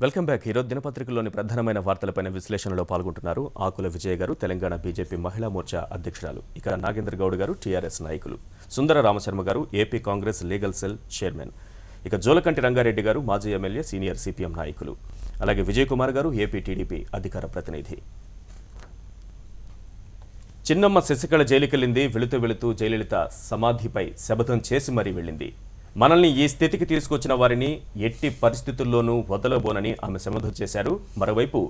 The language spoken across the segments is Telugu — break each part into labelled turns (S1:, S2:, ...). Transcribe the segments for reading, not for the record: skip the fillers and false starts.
S1: Welcome back. ఈరోజు దినపత్రికల్లోని ప్రధానమైన వార్తలపైన విశ్లేషణలో పాల్గొంటున్నారు ఆకుల విజయ్ గారు, తెలంగాణ బీజేపీ మహిళా మోర్చా అధ్యక్షురాలు, ఇక నాగేంద్ర గౌడ్ గారు, టీఆర్ఎస్ నాయకులు, సుందర రామశర్మ గారు, AP Congress legal cell chairman, ఇక జోలకంటి రంగారెడ్డి గారు, మాజీ ఎమ్మెల్యే, సీనియర్ సిపిఎం నాయకులు, అలాగే విజయ్ కుమార్ గారు, ఏపీ టీడీపీ అధికార ప్రతినిధి. చిన్నమ్మ శశికళ జైలుకెళ్లింది. వెళుతూ వెళుతూ జయలలిత సమాధిపై శపథం చేసి మరీ వెళ్ళింది. మనల్ని ఈ స్థితికి తీసుకొచ్చిన వారిని ఎట్టి పరిస్థితుల్లోనూ వదలబోనని ఆమె శపథం చేశారు. మరోవైపు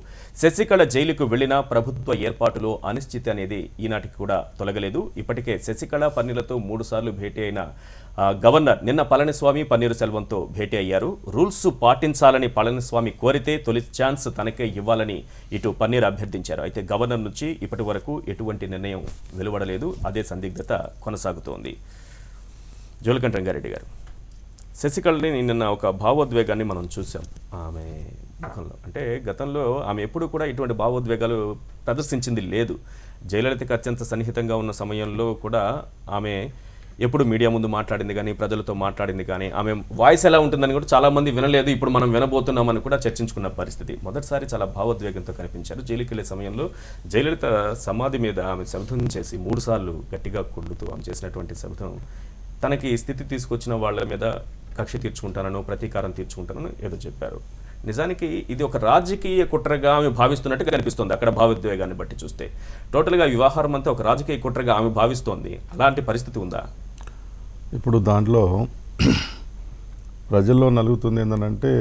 S1: శశికళ జైలుకు వెళ్లినా ప్రభుత్వ ఏర్పాటులో అనిశ్చితి అనేది ఈనాటికి కూడా తొలగలేదు. ఇప్పటికే శశికళ పన్నీర్లతో 3 సార్లు భేటీ అయిన గవర్నర్ నిన్న పళనిస్వామి పన్నీరు సెల్వంతో భేటీ అయ్యారు. రూల్స్ పాటించాలని పళనిస్వామి కోరితే తొలి ఛాన్స్ తనకే ఇవ్వాలని ఇటు పన్నీర్ అభ్యర్థించారు. అయితే గవర్నర్ నుంచి ఇప్పటి వరకు ఎటువంటి నిర్ణయం వెలువడలేదు. అదే సందిగ్ధత కొనసాగుతోంది. జోలకంటి రంగారెడ్డి గారు, శశికళని నిన్న ఒక భావోద్వేగాన్ని మనం చూసాం ఆమె ముఖంలో. అంటే గతంలో ఆమె ఎప్పుడు కూడా ఇటువంటి భావోద్వేగాలు ప్రదర్శించింది లేదు. జయలలితకు అత్యంత సన్నిహితంగా ఉన్న సమయంలో కూడా ఆమె ఎప్పుడు మీడియా ముందు మాట్లాడింది కానీ, ప్రజలతో మాట్లాడింది కానీ, ఆమె వాయిస్ ఎలా ఉంటుందని కూడా చాలామంది వినలేదు. ఇప్పుడు మనం వినబోతున్నామని కూడా చర్చించుకున్న పరిస్థితి. మొదటిసారి చాలా భావోద్వేగంతో కనిపించారు. జైలుకి వెళ్ళే సమయంలో జయలలిత సమాధి మీద ఆమె శపథం చేసి 3 సార్లు గట్టిగా కొడుతూ ఆమె చేసినటువంటి శపథం తనకి స్థితి తీసుకొచ్చిన వాళ్ళ మీద కక్ష తీర్చుకుంటానను, ప్రతీకారం తీర్చుకుంటానను ఏదో చెప్పారు. నిజానికి ఇది ఒక రాజకీయ కుట్రగా ఆమె భావిస్తున్నట్టుగా కనిపిస్తోంది. అక్కడ భావోద్వేగాన్ని బట్టి చూస్తే టోటల్గా వ్యవహారం అంతా ఒక రాజకీయ కుట్రగా ఆమె భావిస్తోంది. అలాంటి పరిస్థితి ఉందా?
S2: ఇప్పుడు దాంట్లో ప్రజల్లో నలుగుతుంది ఏంటంటే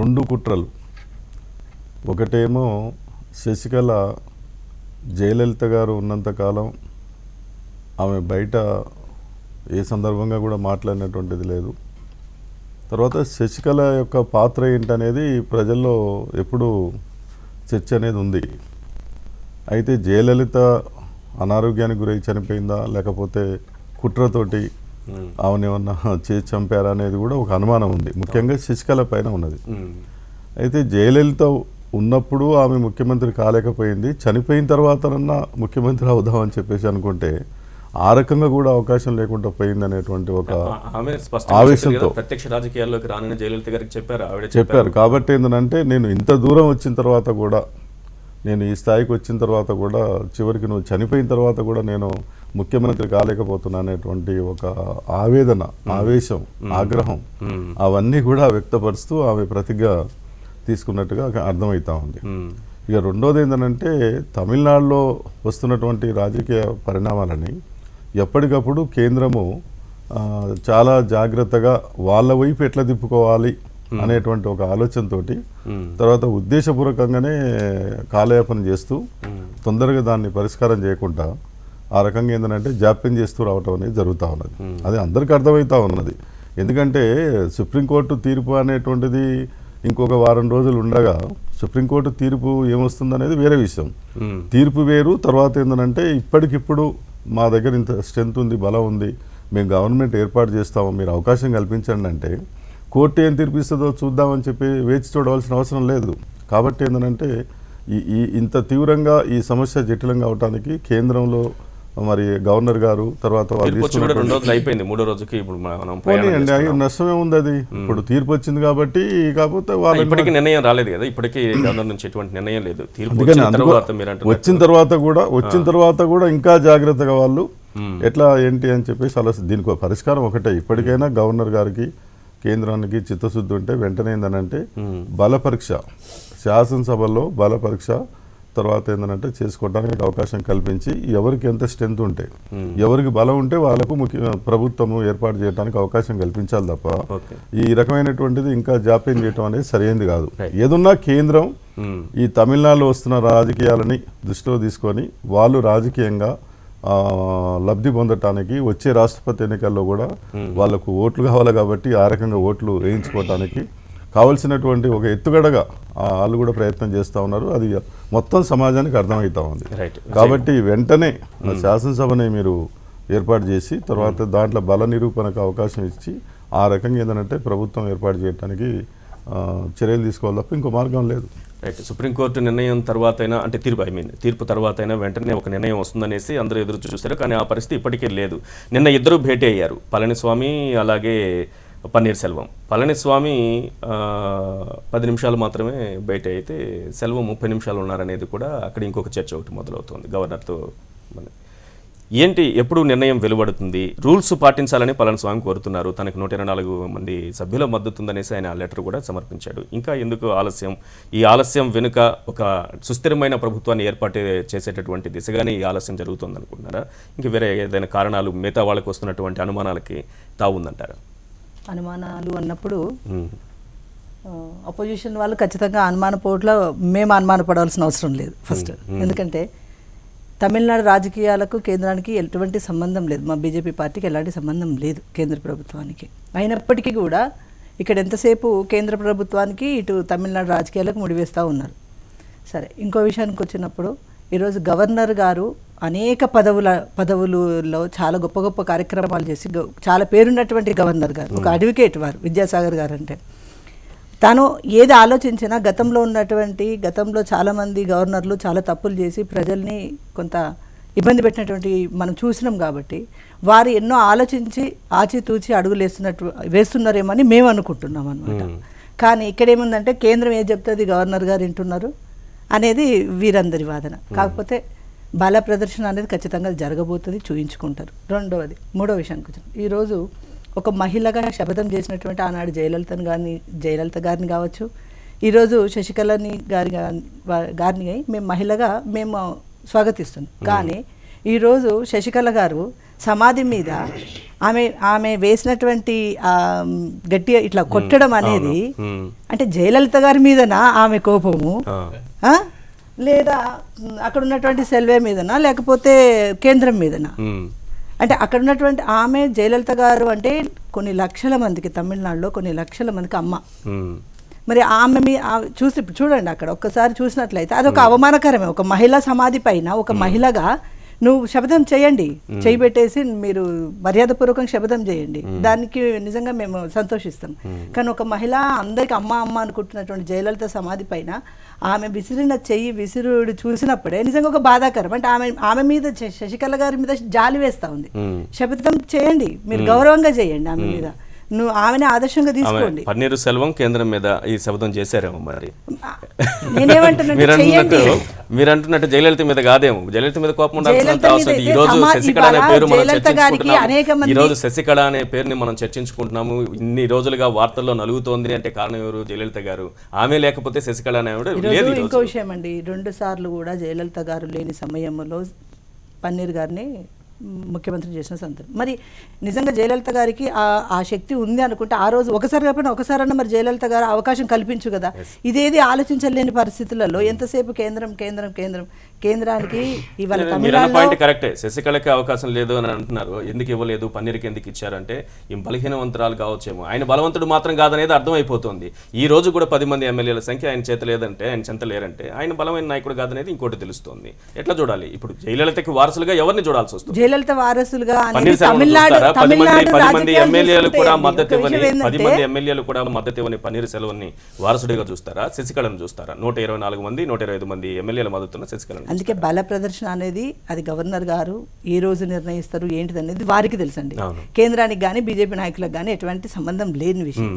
S2: 2 కుట్రలు. ఒకటేమో శశికళ జయలలిత గారు ఉన్నంతకాలం ఆమె బయట ఏ సందర్భంగా కూడా మాట్లాడినటువంటిది లేదు. తర్వాత శశికళ యొక్క పాత్ర ఏంటనేది ప్రజల్లో ఎప్పుడు చర్చ అనేది ఉంది. అయితే జయలలిత అనారోగ్యానికి గురై చనిపోయిందా, లేకపోతే కుట్రతోటి ఆమెను ఏమన్నా చేసి చంపారా అనేది కూడా ఒక అనుమానం ఉంది, ముఖ్యంగా శశికళ పైన ఉన్నది. అయితే జయలలిత ఉన్నప్పుడు ఆమె ముఖ్యమంత్రి కాలేకపోయింది, చనిపోయిన తర్వాతనన్నా ముఖ్యమంత్రి అవుదామని చెప్పేసి అనుకుంటే ఆ రకంగా కూడా అవకాశం లేకుండా పోయింది అనేటువంటి ఒక ఆవేశంతో
S1: ప్రత్యక్ష రాజకీయాల్లోకి రానని జయలలిత గారికి
S2: చెప్పారు. కాబట్టి ఏంటంటే నేను ఇంత దూరం వచ్చిన తర్వాత కూడా, నేను ఈ స్థాయికి వచ్చిన తర్వాత కూడా, చివరికి నువ్వు చనిపోయిన తర్వాత కూడా నేను ముఖ్యమంత్రి కాలేకపోతున్నా అనేటువంటి ఒక ఆవేదన, ఆవేశం, ఆగ్రహం అవన్నీ కూడా వ్యక్తపరుస్తూ ఆమె ప్రతిజ్ఞ తీసుకున్నట్టుగా అర్థమవుతా ఉంది. ఇక రెండోది ఏంటంటే తమిళనాడులో వస్తున్నటువంటి రాజకీయ పరిణామాలని ఎప్పటికప్పుడు కేంద్రము చాలా జాగ్రత్తగా వాళ్ళ వైపు ఎట్లా తిప్పుకోవాలి అనేటువంటి ఒక ఆలోచనతోటి, తర్వాత ఉద్దేశపూర్వకంగానే కాలయాపన చేస్తూ తొందరగా దాన్ని పరిష్కారం చేయకుండా ఆ రకంగా ఏంటంటే జాప్యం చేస్తూ రావటం అనేది జరుగుతూ ఉన్నది. అది అందరికీ అర్థమవుతూ ఉన్నది. ఎందుకంటే సుప్రీంకోర్టు తీర్పు అనేటువంటిది ఇంకొక వారం రోజులు ఉండగా సుప్రీంకోర్టు తీర్పు ఏమొస్తుందనేది వేరే విషయం. తీర్పు వేరు. తర్వాత ఏంటంటే ఇప్పటికిప్పుడు మా దగ్గర ఇంత స్ట్రెంత్ ఉంది, బలం ఉంది, మేము గవర్నమెంట్ ఏర్పాటు చేస్తాము, మీరు అవకాశం కల్పించండి అంటే కోర్టు ఏం తీర్పిస్తుందో చూద్దామని చెప్పి వేచి చూడవలసిన అవసరం లేదు. కాబట్టి ఏంటంటే ఈ ఇంత తీవ్రంగా ఈ సమస్య జటిలంగా అవడానికి కేంద్రంలో మరి గవర్నర్ గారు తర్వాత నష్టమే ఉంది. అది ఇప్పుడు తీర్పు వచ్చింది కాబట్టి, కాకపోతే వాళ్ళు
S1: ఇప్పటికీ నిర్ణయం రాలేదు కదా, ఇప్పటికీ గవర్నర్ నుంచి ఎటువంటి నిర్ణయం లేదు.
S2: వచ్చిన తర్వాత కూడా ఇంకా జాగ్రత్తగా వాళ్ళు ఎట్లా ఏంటి అని చెప్పేసి అలా దీనికి పరిష్కారం ఒకటే. ఇప్పటికైనా గవర్నర్ గారికి కేంద్రానికి చిత్తశుద్ధి ఉంటే వెంటనే ఏంటంటే బల పరీక్ష, శాసనసభలో బల పరీక్ష తర్వాత ఏంటంటే చేసుకోవడానికి అవకాశం కల్పించి ఎవరికి ఎంత స్ట్రెంత్ ఉంటే, ఎవరికి బలం ఉంటే వాళ్ళకు ప్రభుత్వము ఏర్పాటు చేయడానికి అవకాశం కల్పించాలి తప్ప ఈ రకమైనటువంటిది ఇంకా జాప్యం చేయడం అనేది సరైనది కాదు. ఏదున్నా కేంద్రం ఈ తమిళనాడులో వస్తున్న రాజకీయాలని దృష్టిలో తీసుకొని వాళ్ళు రాజకీయంగా లబ్ధి పొందటానికి వచ్చే రాష్ట్రపతి ఎన్నికల్లో కూడా వాళ్ళకు ఓట్లు కావాలి కాబట్టి ఆ రకంగా ఓట్లు వేయించుకోవటానికి కావలసినటువంటి ఒక ఎత్తుగడగా వాళ్ళు కూడా ప్రయత్నం చేస్తూ ఉన్నారు. అది మొత్తం సమాజానికి అర్థమవుతా ఉంది. కాబట్టి వెంటనే శాసనసభని మీరు ఏర్పాటు చేసి తర్వాత దాంట్లో బల నిరూపణకు అవకాశం ఇచ్చి ఆ రకంగా ఏంటంటే ప్రభుత్వం ఏర్పాటు చేయడానికి చర్యలు తీసుకోవాలి తప్ప ఇంకో మార్గం లేదు.
S1: రైట్. సుప్రీంకోర్టు నిర్ణయం తర్వాత అయినా, అంటే తీర్పు తర్వాత అయినా వెంటనే ఒక నిర్ణయం వస్తుందనేసి అందరూ ఎదురు చూస్తారు. కానీ ఆ పరిస్థితి ఇప్పటికే లేదు. నిన్న ఇద్దరు భేటీ అయ్యారు, పళనిస్వామి అలాగే పన్నీర్ సెల్వం. పళనిస్వామి 10 నిమిషాలు మాత్రమే బయట అయితే సెల్వం 30 నిమిషాలు ఉన్నారనేది కూడా అక్కడ ఇంకొక చర్చ ఒకటి మొదలవుతుంది గవర్నర్తో. ఏంటి ఎప్పుడు నిర్ణయం వెలువడుతుంది? రూల్స్ పాటించాలని పళనిస్వామి కోరుతున్నారు. తనకు 124 మంది సభ్యుల మద్దతు ఉందనేసి ఆయన లెటర్ కూడా సమర్పించాడు. ఇంకా ఎందుకు ఆలస్యం? ఈ ఆలస్యం వెనుక ఒక సుస్థిరమైన ప్రభుత్వాన్ని ఏర్పాటు చేసేటటువంటి దిశగానే ఈ ఆలస్యం జరుగుతుంది అనుకుంటున్నారా? ఇంక వేరే ఏదైనా కారణాలు మిగతా వాళ్ళకి వస్తున్నటువంటి అనుమానాలకి తావుందంటారా?
S3: అనుమానాలు అన్నప్పుడు అపోజిషన్ వాళ్ళు ఖచ్చితంగా అనుమానపోవట్లో మేము అనుమానపడాల్సిన అవసరం లేదు ఫస్ట్. ఎందుకంటే తమిళనాడు రాజకీయాలకు కేంద్రానికి ఎటువంటి సంబంధం లేదు. మా బీజేపీ పార్టీకి ఎలాంటి సంబంధం లేదు కేంద్ర ప్రభుత్వానికి. అయినప్పటికీ కూడా ఇక్కడ ఎంతసేపు కేంద్ర ప్రభుత్వానికి ఇటు తమిళనాడు రాజకీయాలకు ముడివేస్తూ ఉన్నారు. సరే, ఇంకో విషయానికి వచ్చినప్పుడు ఈరోజు గవర్నర్ గారు అనేక పదవులలో చాలా గొప్ప గొప్ప కార్యక్రమాలు చేసి చాలా పేరున్నటువంటి గవర్నర్ గారు, ఒక అడ్వకేట్ వారు విద్యాసాగర్ గారు అంటే, తాను ఏది ఆలోచించినా గతంలో చాలామంది గవర్నర్లు చాలా తప్పులు చేసి ప్రజల్ని కొంత ఇబ్బంది పెట్టినటువంటి మనం చూసినాం. కాబట్టి వారు ఎన్నో ఆలోచించి ఆచితూచి అడుగులు వేస్తున్నారేమని మేము అనుకుంటున్నాం అనమాట. కానీ ఇక్కడేముందంటే కేంద్రం ఏం చెప్తుంది గవర్నర్ గారు వింటున్నారు అనేది వీరందరి వాదన. కాకపోతే బల ప్రదర్శన అనేది ఖచ్చితంగా జరగబోతుంది, చూయించుకుంటారు. మూడో విషయానికి వచ్చిన ఈరోజు ఒక మహిళగా శపథం చేసినటువంటి ఆనాడు జయలలిత గారిని కావచ్చు, ఈరోజు శశికళని గారిని మేము మహిళగా మేము స్వాగతిస్తున్నాం. కానీ ఈరోజు శశికళ గారు సమాధి మీద ఆమె వేసినటువంటి గట్టిగా ఇట్లా కొట్టడం అనేది అంటే జయలలిత గారి మీదనా ఆమె కోపము, లేదా అక్కడ ఉన్నటువంటి సెల్వే మీదనా, లేకపోతే కేంద్రం మీదనా? అంటే అక్కడ ఉన్నటువంటి ఆమె జయలలిత గారు అంటే కొన్ని లక్షల మందికి తమిళనాడులో కొన్ని లక్షల మందికి అమ్మ. మరి ఆమె చూడండి, అక్కడ ఒక్కసారి చూసినట్లయితే అదొక అవమానకరమే. ఒక మహిళా సమాధి పైన ఒక మహిళగా నువ్వు శపథం చేయండి, చేయబెట్టేసి మీరు మర్యాదపూర్వకంగా శపథం చేయండి, దానికి నిజంగా మేము సంతోషిస్తాం. కానీ ఒక మహిళ అందరికి అమ్మ అనుకుంటున్నటువంటి జయలలిత సమాధి పైన ఆమె విసిరిన విసురుడు చూసినప్పుడే నిజంగా ఒక బాధాకరం. అంటే ఆమె మీద శశికళ గారి మీద జాలి వేస్తా ఉంది. శపథం చేయండి, మీరు గౌరవంగా చేయండి ఆమె మీద, నువ్వు ఆమెనే ఆదర్శంగా తీసుకోండి.
S1: పన్నీర్ సెల్వం కేంద్రం మీద ఈ శపథం చేశారేమో మరి. మీరు అంటున్నట్టు జయలలిత మీద కాదేమో. జయలలిత మీద కోపం ఉండాల్సిన అవసరం. ఈ రోజు శశికళ అనే పేరు మనం చర్చించుకుంటున్నాము. ఈ రోజు శశికళ అనే పేరుని మనం చర్చించుకుంటున్నాము. ఇన్ని రోజులుగా వార్తల్లో నలుగుతోంది అంటే కారణం ఎవరు? జయలలిత గారు. ఆమె లేకపోతే శశికళ అనే లేదు.
S3: ఇంకో విషయం అండి, 2 సార్లు కూడా జయలలిత గారు లేని సమయంలో పన్నీర్ గారిని ముఖ్యమంత్రి చేసిన సందర్భం. మరి నిజంగా జయలలిత గారికి ఆ శక్తి ఉంది అనుకుంటే ఆ రోజు ఒకసారి కాకపోయినా ఒకసారన్నా మరి జయలలిత గారు అవకాశం కల్పించు కదా. ఇదేది ఆలోచించలేని పరిస్థితులలో ఎంతసేపు కేంద్రానికి ఇవాళ
S1: పాయింట్ కరెక్టే. శశికళకి అవకాశం లేదు అని అంటున్నారు. ఎందుకు ఇవ్వలేదు, పన్నీర్కి ఎందుకు ఇచ్చారంటే ఈ బలహీనవంతురాలు కావచ్చేమో. ఆయన బలవంతుడు మాత్రం కాదనేది అర్థమైపోతుంది. ఈ రోజు కూడా 10 మంది ఎమ్మెల్యేల సంఖ్య ఆయన చేత లేదంటే, ఆయన చెంత లేరంటే ఆయన బలమైన నాయకుడు కాదనేది ఇంకోటి తెలుస్తోంది. ఎట్లా చూడాలి ఇప్పుడు? జయలలితకి వారసులుగా ఎవరిని చూడాల్సి వస్తుంది?
S3: జయలలిత వారసులుగా
S1: 10 మంది ఎమ్మెల్యేలు కూడా మద్దతు ఇవ్వని పన్నీర్ సెల్వన్ని వారసుడిగా చూస్తారా? శశికళను చూస్తారా? 124 మంది 125 మంది ఎమ్మెల్యేల మద్దతున్న శశికళ.
S3: అందుకే బల ప్రదర్శన అనేది అది గవర్నర్ గారు ఏ రోజు నిర్ణయిస్తారు ఏంటిది అనేది వారికి తెలుసండి. కేంద్రానికి కానీ బీజేపీ నాయకులకు కానీ ఎటువంటి సంబంధం లేని విషయం.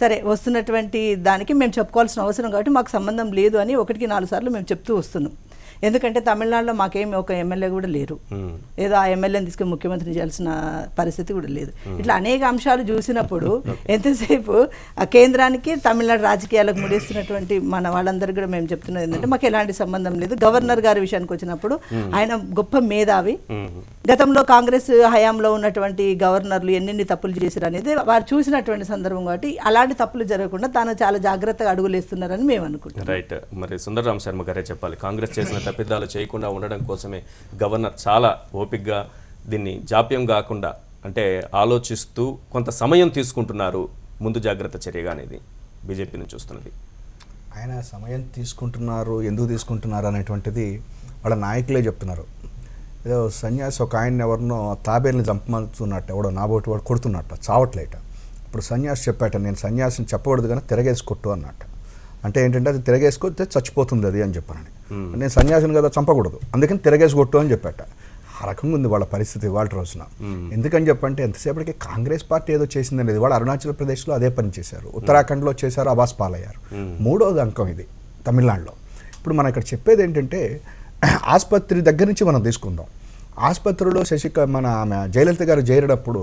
S3: సరే, వస్తున్నటువంటి దానికి మేము చెప్పుకోవాల్సిన అవసరం కాబట్టి మాకు సంబంధం లేదు అని 1-4 సార్లు మేము చెప్తూ వస్తున్నాం. ఎందుకంటే తమిళనాడులో మాకేమి ఒక ఎమ్మెల్యే కూడా లేరు, ఏదో ఆ ఎమ్మెల్యేని తీసుకుని ముఖ్యమంత్రి చేయాల్సిన పరిస్థితి కూడా లేదు. ఇట్లా అనేక అంశాలు చూసినప్పుడు ఎంతసేపు ఆ కేంద్రానికి తమిళనాడు రాజకీయాలకు ముడిస్తున్నటువంటి మన వాళ్ళందరికీ కూడా మేము చెప్తున్నది ఏంటంటే మాకు ఎలాంటి సంబంధం లేదు. గవర్నర్ గారి విషయానికి వచ్చినప్పుడు ఆయన గొప్ప మేధావి. గతంలో కాంగ్రెస్ హయాంలో ఉన్నటువంటి గవర్నర్లు ఎన్నెన్ని తప్పులు చేశారు అనేది వారు చూసినటువంటి సందర్భం కాబట్టి అలాంటి తప్పులు జరగకుండా తాను చాలా జాగ్రత్తగా అడుగులేస్తున్నారని మేము అనుకుంటున్నాం.
S1: రైట్. మరి సుందరరామ్ శర్మ గారే చెప్పాలి. కాంగ్రెస్ చేసిన తప్పిదాలు చేయకుండా ఉండడం కోసమే గవర్నర్ చాలా ఓపికగా దీన్ని జాప్యం కాకుండా అంటే ఆలోచిస్తూ కొంత సమయం తీసుకుంటున్నారు, ముందు జాగ్రత్త చర్యగా అనేది బీజేపీని చూస్తున్నది.
S4: ఆయన సమయం తీసుకుంటున్నారు, ఎందుకు తీసుకుంటున్నారు అనేటువంటిది వాళ్ళ నాయకులే చెప్తున్నారు. ఏదో సన్యాసి ఒక ఆయన ఎవరినో తాబేల్ని చంపమంటున్నట్టు, ఎవడో నాబోటి వాడు కొడుతున్నట్ట, చావట్లేట. ఇప్పుడు సన్యాసి చెప్పాట, నేను సన్యాసిని చెప్పకూడదు కానీ తిరగేసి కొట్టు అన్నట్టు. అంటే ఏంటంటే అది తిరగేసుకొస్తే చచ్చిపోతుంది అది అని చెప్పానని. నేను సన్యాసిని కదా చంపకూడదు, అందుకని తిరగేసి కొట్టు అని చెప్పాట. ఆ రకంగా ఉంది వాళ్ళ పరిస్థితి ఇవాళ రోజున. ఎందుకని చెప్పంటే ఎంతసేపటికి కాంగ్రెస్ పార్టీ ఏదో చేసిందని ఇవాళ అరుణాచల్ ప్రదేశ్లో అదే పని చేశారు, ఉత్తరాఖండ్లో చేశారు, అబాస్ పాలయ్యారు. మూడోది అంకం ఇది తమిళనాడులో. ఇప్పుడు మనం ఇక్కడ చెప్పేది ఏంటంటే ఆసుపత్రి దగ్గర నుంచి మనం తీసుకుందాం. ఆసుపత్రిలో మన ఆమె జయలలిత గారు చేరేటప్పుడు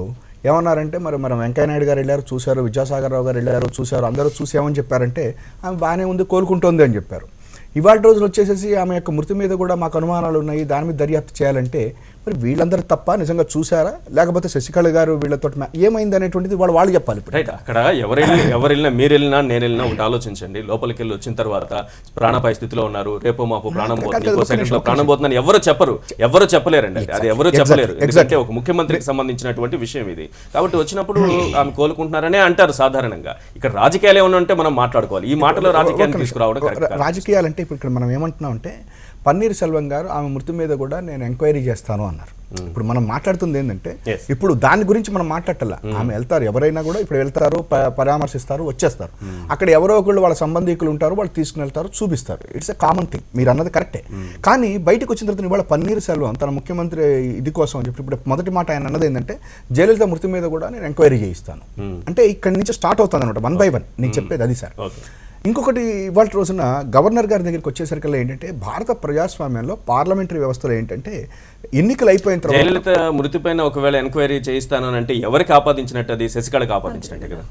S4: ఏమన్నారంటే మరి వెంకయ్యనాయుడు గారు వెళ్ళారు చూశారు, విద్యాసాగర్ రావు గారు వెళ్ళారు చూశారు, అందరూ చూసామని చెప్పారంటే ఆమె బాగానే ఉంది కోలుకుంటోంది అని చెప్పారు. ఇవాళ రోజులు వచ్చేసేసి ఆమె యొక్క మృతి మీద కూడా మాకు అనుమానాలు ఉన్నాయి, దాని మీద దర్యాప్తు చేయాలంటే మరి వీళ్ళందరూ తప్ప నిజంగా చూసారా లేకపోతే శశికళ గారు వీళ్ళతో ఏమైంది అనేటువంటిది వాళ్ళు చెప్పాలి.
S1: రైట్. అక్కడ ఎవరెళ్ళినా మీరు వెళ్ళినా నేను వెళ్ళినా ఒకటి ఆలోచించండి. లోపలికి వెళ్ళి వచ్చిన తర్వాత ప్రాణాపాయ స్థితిలో ఉన్నారు, రేపు మాపు ప్రాణం పోతుంది, ప్రాణం పోతుందని ఎవరు చెప్పలేరండి. అది ఎవరు చెప్పలేరు, ఎందుకంటే ఒక ముఖ్యమంత్రికి సంబంధించినటువంటి విషయం ఇది. కాబట్టి వచ్చినప్పుడు ఆమె కోలుకుంటున్నారనే అంటారు సాధారణంగా. ఇక్కడ రాజకీయాలు ఏమన్నా ఉంటే మనం మాట్లాడుకోవాలి, ఈ మాటలో రాజకీయాన్ని తీసుకురావడం
S4: రాజకీయాలంటే ఇప్పుడు ఇక్కడ మనం ఏమంటున్నాం అంటే పన్నీర్ సెల్వం గారు ఆమె మృతి మీద కూడా నేను ఎంక్వైరీ చేస్తాను అన్నారు. ఇప్పుడు మనం మాట్లాడుతుంది ఏంటంటే ఇప్పుడు దాని గురించి మనం మాట్లాడాల. ఆమె వెళ్తారు, ఎవరైనా కూడా ఇప్పుడు వెళ్తారు, పరామర్శిస్తారు, వచ్చేస్తారు. అక్కడ ఎవరో ఒకళ్ళు వాళ్ళ సంబంధికులు ఉంటారు, వాళ్ళు తీసుకుని వెళ్తారు, చూపిస్తారు. ఇట్స్ ఎ కామన్ థింగ్, మీరు అన్నది కరెక్టే. కానీ బయటకు వచ్చిన తర్వాత ఇవాళ పన్నీర్ సెల్వం తన ముఖ్యమంత్రి ఇది కోసం అని చెప్పి ఇప్పుడు మొదటి మాట ఆయన అన్నది ఏంటంటే జయలలిత మృతి మీద కూడా నేను ఎంక్వైరీ చేయిస్తాను. అంటే ఇక్కడి నుంచి స్టార్ట్ అవుతుంది అనమాట, 1 by 1 నేను చెప్పేది అది సార్. ఇంకొకటి ఇవాళ రోజున గవర్నర్ గారి దగ్గరికి వచ్చేసరికల్లా ఏంటంటే భారత ప్రజాస్వామ్యంలో పార్లమెంటరీ వ్యవస్థలో ఏంటంటే ఎన్నికలు అయిపోయిన తర్వాత
S1: జయలలిత మృతిపైన ఒకవేళ ఎంక్వైరీ చేయిస్తాను అంటే ఎవరికి ఆపాదించినట్టు? అది శశికళకు ఆపాదించినట్టే కదా.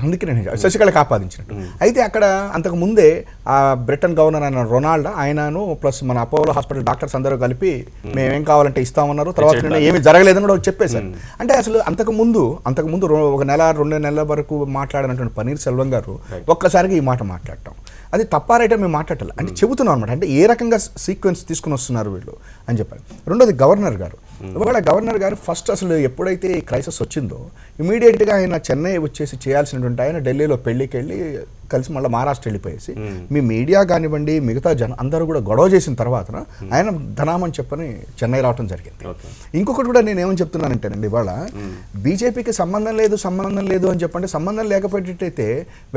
S4: అందుకే నేను శశికళకు ఆపాదించినట్టు. అయితే అక్కడ అంతకు ముందే ఆ బ్రిటన్ గవర్నర్ అయిన రొనాల్డ్ ఆయనను ప్లస్ మన అపోలో హాస్పిటల్ డాక్టర్స్ అందరూ కలిపి మేమేం కావాలంటే ఇస్తామన్నారు. తర్వాత ఏమి జరగలేదని కూడా చెప్పేశారు. అంటే అసలు అంతకు ముందు 1 నెల 2 నెలల వరకు మాట్లాడినటువంటి పన్నీర్ సెల్వం గారు ఒక్కసారిగా ఈ మాట మాట్లాడటం అది తప్పారైతే మేము మాట్లాడాలి అంటే చెబుతున్నాం అనమాట. అంటే ఏ రకంగా సీక్వెన్స్ తీసుకుని వస్తున్నారు వీళ్ళు అని చెప్పారు. రెండోది గవర్నర్ గారు. ఒకవేళ గవర్నర్ గారు ఫస్ట్ అసలు ఎప్పుడైతే ఈ క్రైసిస్ వచ్చిందో ఇమీడియట్గా ఆయన చెన్నై వచ్చేసి చేయాల్సినటువంటి ఆయన ఢిల్లీలో పెళ్లికి వెళ్ళి కలిసి మళ్ళీ మహారాష్ట్ర వెళ్ళిపోయేసి మీ మీడియా కానివ్వండి మిగతా అందరూ కూడా గొడవ చేసిన తర్వాత ఆయన ధనామని చెప్పని చెన్నై రావడం జరిగింది. ఇంకొకటి కూడా నేను ఏమని చెప్తున్నానంటేనండి ఇవాళ బీజేపీకి సంబంధం లేదు అని చెప్పంటే సంబంధం లేకపోయేటైతే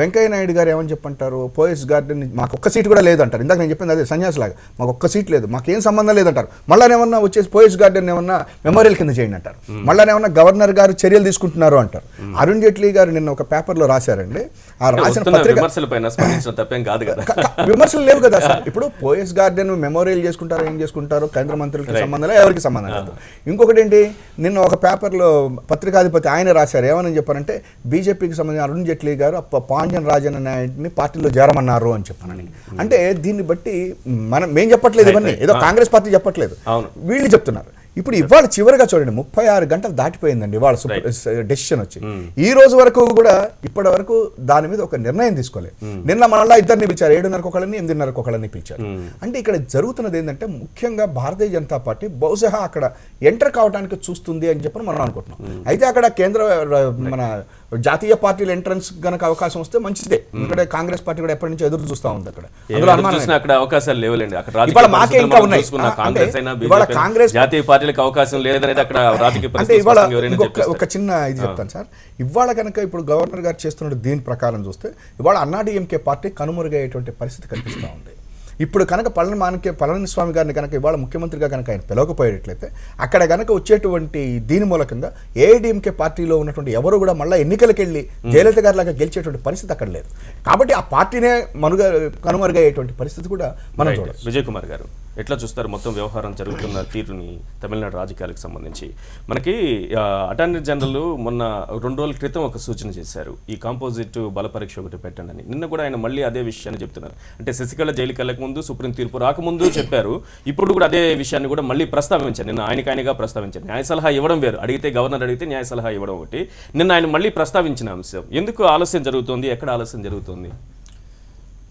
S4: వెంకయ్య నాయుడు గారు ఏమని చెప్పంటారు, పోయస్ గార్డెన్ మాకు ఒక్క సీట్ కూడా లేదంటారు. ఇందాక నేను చెప్పింది అదే సన్యాసిలాగా మాకు ఒక్క సీట్ లేదు, మాకేం సంబంధం లేదంటారు. మళ్ళీ ఏమన్నా వచ్చేసి పోయస్ గార్డెన్ ఏమన్నా మెమోరియల్ కింద చేయండి అంటారు. మళ్ళీ ఏమన్నా గవర్నర్ గారు చర్యలు తీసుకుంటున్నారు అంటారు. అరుణ్ జైట్లీ గారు నిన్న ఒక పేపర్లో రాశారండి. ఆ రాసిన పత్రిక విమర్శలు లేవు కదా సార్. ఇప్పుడు పోయస్ గార్డెన్ మెమోరియల్ చేసుకుంటారు, ఏం చేసుకుంటారు, కేంద్ర మంత్రులకి సంబంధం లేదు, ఎవరికి సంబంధం లేదు. ఇంకొకటి ఏంటి, నిన్న ఒక పేపర్లో పత్రికాధిపతి ఆయన రాశారు, ఏమని చెప్పారంటే బీజేపీకి సంబంధించిన అరుణ్ జైట్లీ గారు పాండ్యన్ రాజన్ అనే పార్టీలో చేరమన్నారు అని చెప్పానని. అంటే దీన్ని బట్టి మేం చెప్పట్లేదు, ఇవన్నీ ఏదో కాంగ్రెస్ పార్టీ చెప్పట్లేదు, వీళ్ళు చెప్తున్నారు. ఇప్పుడు ఇవాళ చివరిగా చూడండి 36 గంటలు దాటిపోయిందండి ఇవాళ డెసిషన్ వచ్చి. ఈ రోజు వరకు కూడా ఇప్పటి వరకు దాని మీద ఒక నిర్ణయం తీసుకోలేదు. నిన్న మళ్ళీ ఇద్దరిని పిలిచారు, 7:30కు ఒకళ్ళని 8:30కు ఒకళ్ళని పిలిచారు. అంటే ఇక్కడ జరుగుతున్నది ఏంటంటే ముఖ్యంగా భారతీయ జనతా పార్టీ బహుశా అక్కడ ఎంటర్ కావడానికి చూస్తుంది అని చెప్పి మనం అనుకుంటున్నాం. అయితే అక్కడ మన జాతీయ పార్టీల ఎంట్రన్స్ గనక అవకాశం వస్తే మంచిదే. ఎందుకంటే కాంగ్రెస్ పార్టీ కూడా ఎప్పటి నుంచి ఎదురు చూస్తా ఉంది.
S1: అక్కడ అవకాశాలు లేవులేండి.
S4: మాకే ఇంకా ఉన్నాయి. కాంగ్రెస్
S1: అవకాశం లేదనేది అక్కడ రాజకీయ.
S4: అంటే ఇవాళ ఒక చిన్న ఇది చెప్తాను సార్. ఇవాళ కనుక ఇప్పుడు గవర్నర్ గారు చేస్తున్న దీని ప్రకారం చూస్తే ఇవాళ అన్నాడీఎంకే పార్టీ కనుమరుగయ్యేటువంటి పరిస్థితి కనిపిస్తూ ఉంది. ఇప్పుడు కనుక పళనిస్వామి గారిని కనుక ఇవాళ ముఖ్యమంత్రిగా కనుక ఆయన పిలవకపోయేట్లయితే అక్కడ కనుక వచ్చేటువంటి దీని మూలకంగా ఏఐడిఎంకే పార్టీలో ఉన్నటువంటి ఎవరు కూడా మళ్ళీ ఎన్నికలకు వెళ్ళి జయలలిత గారి లాగా గెలిచేటువంటి పరిస్థితి అక్కడ లేదు. కాబట్టి ఆ పార్టీనే కనుమరుగయ్యేటువంటి పరిస్థితి కూడా మనం చూడాలి.
S1: విజయ్ కుమార్ గారు ఎట్లా చూస్తారు మొత్తం వ్యవహారం జరుగుతున్న తీరుని తమిళనాడు రాజకీయాలకు సంబంధించి? మనకి అటార్నీ జనరల్ మొన్న 2 రోజుల క్రితం ఒక సూచన చేశారు, ఈ కాంపోజిట్ బల పరీక్ష ఒకటి పెట్టండి అని. నిన్న కూడా ఆయన మళ్ళీ అదే విషయాన్ని చెప్తున్నారు. అంటే శశికళ జైలుకి వెళ్ళక ముందు, సుప్రీం తీర్పు రాకముందు చెప్పారు, ఇప్పుడు కూడా అదే విషయాన్ని కూడా మళ్ళీ ప్రస్తావించారు. నిన్న ఆయనగా ప్రస్తావించారు. న్యాయ సలహా ఇవ్వడం వేరు, అడిగితే గవర్నర్ అడిగితే న్యాయ సలహా ఇవ్వడం ఒకటి. నిన్న ఆయన మళ్ళీ ప్రస్తావించిన అంశం ఎందుకు ఆలస్యం జరుగుతుంది, ఎక్కడ ఆలస్యం జరుగుతుంది?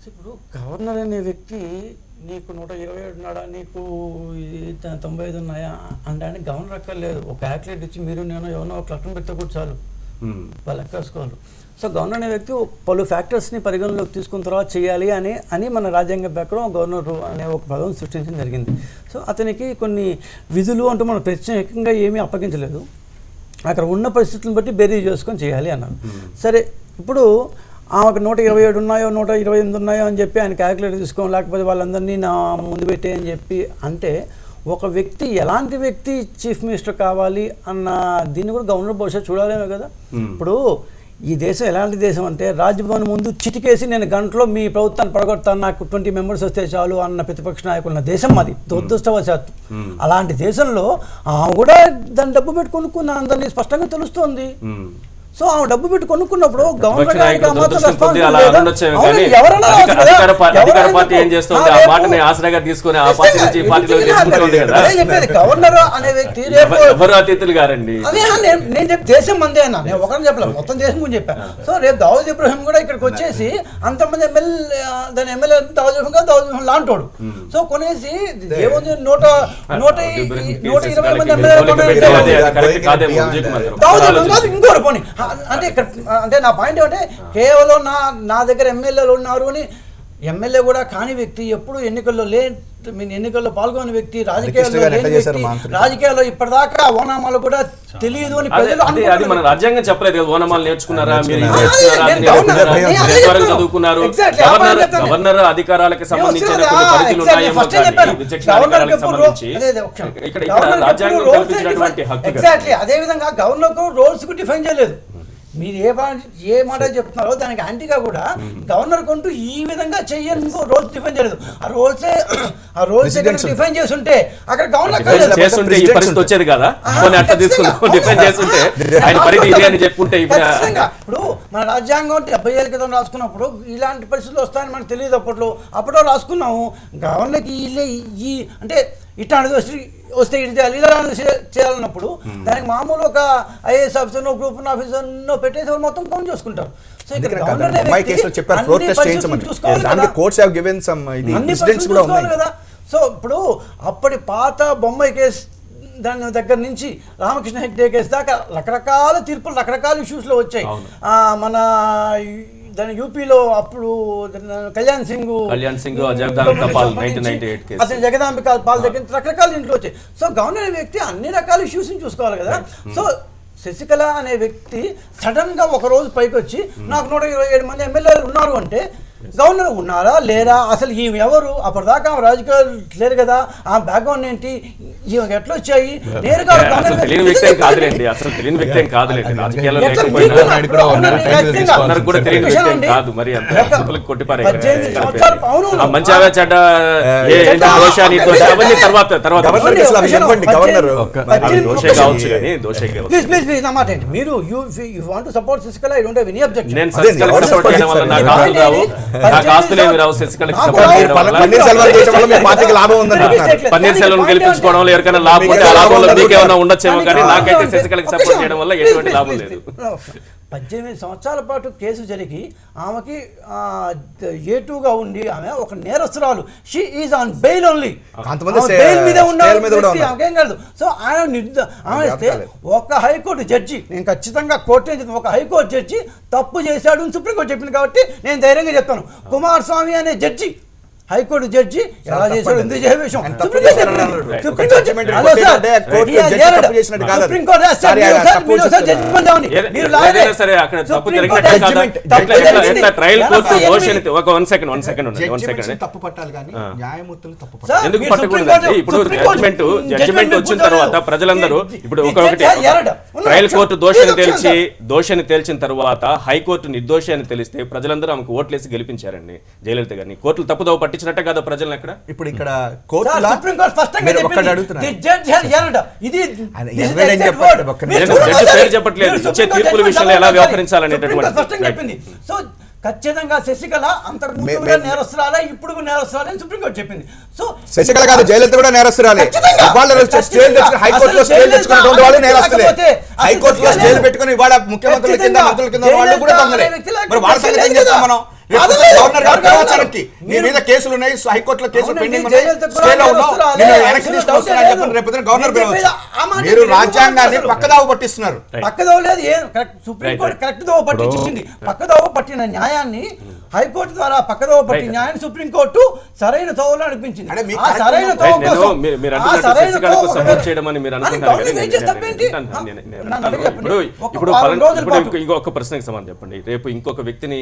S5: ఇప్పుడు గవర్నర్ అనే వ్యక్తి నీకు 127 ఉన్నాడా, నీకు 95 ఉన్నాయా అంటే గవర్నర్ అక్కర్లేదు. ఒక క్యాల్కులేట్ ఇచ్చి మీరు నేను ఏమన్నా ఒక లెక్కను పెడితే కూడా చాలు, వాళ్ళు లెక్కేసుకోవాలి. సో గవర్నర్ అనే వ్యక్తి పలు ఫ్యాక్టర్స్ని పరిగణలోకి తీసుకున్న తర్వాత చేయాలి అని మన రాజ్యాంగ ప్రకారం గవర్నర్ అనే ఒక పదవిని సృష్టించడం జరిగింది. సో అతనికి కొన్ని విధులు అంటూ మనం ప్రత్యేకంగా ఏమీ అప్పగించలేదు. అక్కడ ఉన్న పరిస్థితులను బట్టి బేరీ చేసుకొని చేయాలి అన్నారు. సరే, ఇప్పుడు ఆమెకు 127 ఉన్నాయో 128 ఉన్నాయో అని చెప్పి ఆయన క్యాల్కులేటర్ తీసుకోం, లేకపోతే వాళ్ళందరినీ నా ముందు పెట్టే అని చెప్పి అంటే ఒక వ్యక్తి ఎలాంటి వ్యక్తి చీఫ్ మినిస్టర్ కావాలి అన్న దీన్ని కూడా గవర్నర్ బహుశా చూడాలేమో కదా. ఇప్పుడు ఈ దేశం ఎలాంటి దేశం అంటే రాజ్భవన్ ముందు చిటికేసి నేను గంటలో మీ ప్రభుత్వాన్ని పడగొడతాను, నాకు 20 మెంబర్స్ వస్తే చాలు అన్న ప్రతిపక్ష నాయకులు ఉన్న దేశం అది, దురదృష్టవశాత్తు. అలాంటి దేశంలో ఆమె కూడా దాన్ని డబ్బు పెట్టి కొనుక్కున్న అందరినీ స్పష్టంగా తెలుస్తోంది. సో ఆమె డబ్బు పెట్టి కొనుక్కున్నప్పుడు గవర్నర్ గారికి ఆ మాత్రం గవర్నర్ అనే వ్యక్తి నేను చెప్పి దేశం మందే అన్నా, నేను ఒకరిని చెప్పలేదు, మొత్తం దేశం గురించి చెప్పాను. సో రేపు దావూద్ ఇబ్రహీం కూడా ఇక్కడికి వచ్చేసి అంతమంది దాని ఎమ్మెల్యే దావూద్ ఇబ్రహీం లాంటోడు. సో కొనేసి ఏముంది 120 మంది ఎమ్మెల్యే ఇంకోరు పోనీ అంటే ఇక్కడ అంటే నా పాయింట్ ఏమంటే కేవలం నా దగ్గర ఎమ్మెల్యేలు ఉన్నారు అని, ఎమ్మెల్యే కూడా కాని వ్యక్తి, ఎప్పుడు ఎన్నికల్లో పాల్గొని వ్యక్తి, రాజకీయాల్లో ఇప్పటిదాకా ఓనామాలు కూడా తెలియదు అని
S1: అది మన రాజ్యాంగం చెప్పలేదు కదా. ఓనమాలు నేర్చుకున్నారా మీరు, చదువుకున్నారు, గవర్నర్ అధికారాలకు సంబంధించిన కొన్ని పరిధులు ఉన్నాయేమో కానీ విచక్షణ అధికారాలకు సంబంధించి ఇక్కడ రాజ్యాంగం కల్పించినటువంటి హక్కు.
S5: ఎగ్జాక్ట్లీ అదే విధంగా గవర్నర్ రోల్స్ కు డిఫైన్ చేయలేదు. మీరు ఏ మాట చెప్తున్నారో దానికి యాంటీగా కూడా గవర్నర్ కొంటూ ఈ విధంగా చెయ్యని రోల్స్ డిఫైన్ చేయలేదు. ఆ రోల్స్ డిఫైన్ చేసి ఉంటే అక్కడ గవర్నర్
S1: చేస్తుంటే ఈ పరిస్థితి వచ్చేది కదా. అట్లా తీసుకుని డిఫైన్ చేస్తుంటే ఆయన పరిధి ఇది అని చెప్పుంటే
S5: ఇప్పుడు మన రాజ్యాంగం 70 ఏళ్ళ క్రితం రాసుకున్నప్పుడు ఇలాంటి పరిస్థితులు వస్తాయని మనకు తెలియదు. అప్పట్లో రాసుకున్నాము. గవర్నర్కి ఈ అంటే ఇట్లాంటిది వస్తే ఇది చేయాలి, ఇలా చేయాలన్నప్పుడు దానికి మామూలు ఒక ఐఏఎస్ ఆఫీసర్నో గ్రూప్ ఆఫీసర్నో పెట్టేసి వాళ్ళు మొత్తం కౌంట్ చేసుకుంటారు. సో ఇక్కడ కదా. సో ఇప్పుడు అప్పటి పాత బొమ్మాయి కేసు దాని దగ్గర నుంచి రామకృష్ణ హెగ్డే కేసు దాకా రకరకాల తీర్పులు రకరకాల ఇష్యూస్లో వచ్చాయి. మన దాని యూపీలో అప్పుడు కళ్యాణ్ సింగ్ అతను జగదాంబిక పాల్ దగ్గర రకరకాల ఇంట్లో వచ్చాయి. సో గవర్నర్ వ్యక్తి అన్ని రకాల ఇష్యూస్ని చూసుకోవాలి కదా. సో శశికళ అనే వ్యక్తి సడన్ గా ఒక రోజు పైకి వచ్చి నాకు 127 మంది ఎమ్మెల్యేలు ఉన్నారు అంటే గవర్నర్ ఉన్నారా లేరా, అసలు ఈమె ఎవరు, అప్పటిదాకా రాజకీయాలు లేరు కదా, ఆ బ్యాక్గ్రౌండ్ ఏంటి, ఈమె ఎట్లా వచ్చాయి, నేరుగా
S1: తెలియని వ్యక్తి ఏం కాదులేండి, అసలు తెలియని వ్యక్తి ఏం కాదులేండి, రాజకీయాల్లో కూడా తెలియని వ్యక్తి ఏం కాదు. మరి కొట్టిపారే మంచిగా చెడ్డ దోషాన్ని అవన్నీ తర్వాత దోషే కావచ్చు కానీ దోషే
S5: కావచ్చు. మీరు you want to support Sasikala, I don't have any objection.
S1: నేను శశికళకి సపోర్ట్ చేయడం వల్ల నాకు ఆస్తులు రావు, నాకు ఆస్తులేమి రావు. శశికళకి సపోర్ట్ చేయడం వల్ల పన్నీర్ సెల్వం గెలిపించుకోవడం వల్ల ఎవరికైనా లాభం ఉంటే ఆ లాభంలో మీకేమైనా ఉండొచ్చేమో కానీ నాకైతే శశికళకి సపోర్ట్ చేయడం వల్ల ఎటువంటి లాభం లేదు.
S5: 18 సంవత్సరాల పాటు కేసు జరిగి ఆమెకి A2గా ఉండి ఆమె ఒక నేరస్తురాలు. She is on bail only, bail మీద ఉన్నకేం కాదు. సో ఆమె ఒక హైకోర్టు జడ్జి, నేను ఖచ్చితంగా కోర్టు ఒక హైకోర్టు జడ్జి తప్పు చేశాడు అని సుప్రీంకోర్టు చెప్పింది కాబట్టి నేను ధైర్యంగా చెప్తాను. కుమారస్వామి అనే జడ్జి, హైకోర్టు జడ్జి ఎలా చేశాడు, ఎందుకు చేసాం,
S1: ఎందుకు పట్టకూడదు? ఇప్పుడు జడ్జిమెంట్ వచ్చిన తర్వాత ప్రజలందరూ ఇప్పుడు ఒకటి ట్రయల్ కోర్టు దోషిని తేల్చిన తర్వాత హైకోర్టు నిర్దోషి అని తెలిస్తే ప్రజలందరూ ఆమెకు ఓట్లేసి గెలిపించారండి జయలలిత గారిని. కోర్టులు తప్పుదోవ పట్టించినట్టే కదా ప్రజలను. ఎక్కడ
S4: ఇప్పుడు ఇక్కడ
S1: చెప్పట్లేదు ఇచ్చే తీర్పుల విషయంలో ఎలా వ్యవహరించాలనేటటువంటి.
S5: సో ఖచ్చితంగా శశికళ అంతకు నేరస్తురాలే, ఇప్పుడు నేరస్తురాలే సుప్రీంకోర్టు చెప్పింది. సో
S4: శశికళ కాదు, జయలలిత కూడా నేరస్తురాలే. హైకోర్టులో స్టేల్ తెచ్చుకున్నటువంటి వాళ్ళు నేరస్తులే. హైకోర్టులో స్టేల్ పెట్టుకుని ఇవాళ ముఖ్యమంత్రుల కింద మంత్రుల కింద వాళ్ళు కూడా దొంగలే. మరి వాళ్ళ సంగతి ఏం చేస్తాం మనం? గవర్నర్ గారు ప్రచారానికి మీ మీద కేసులు ఉన్నాయి, హైకోర్టులో కేసులు పెండింగ్ ఉన్నాయి, స్టేలో ఉన్నావు, నేను వెనక్కి తీసుకొస్తున్నాను చెప్పండి, రేపు గవర్నర్ మీరు రాజ్యాంగాన్ని పక్కదావ పట్టిస్తున్నారు.
S5: పక్కదోవ లేదు, సుప్రీంకోర్టు కరెక్ట్ దోవ పట్టించింది. పక్కదోవ పట్టిన న్యాయాన్ని హైకోర్టు ద్వారా పక్కదోవ పట్టిన న్యాయాన్ని సుప్రీంకోర్టు సరైన తోవలో నడిపించింది. సరైన తోవ
S1: ఇంకొక ప్రశ్నకి సమాధానం చెప్పండి. రేపు ఇంకొక వ్యక్తిని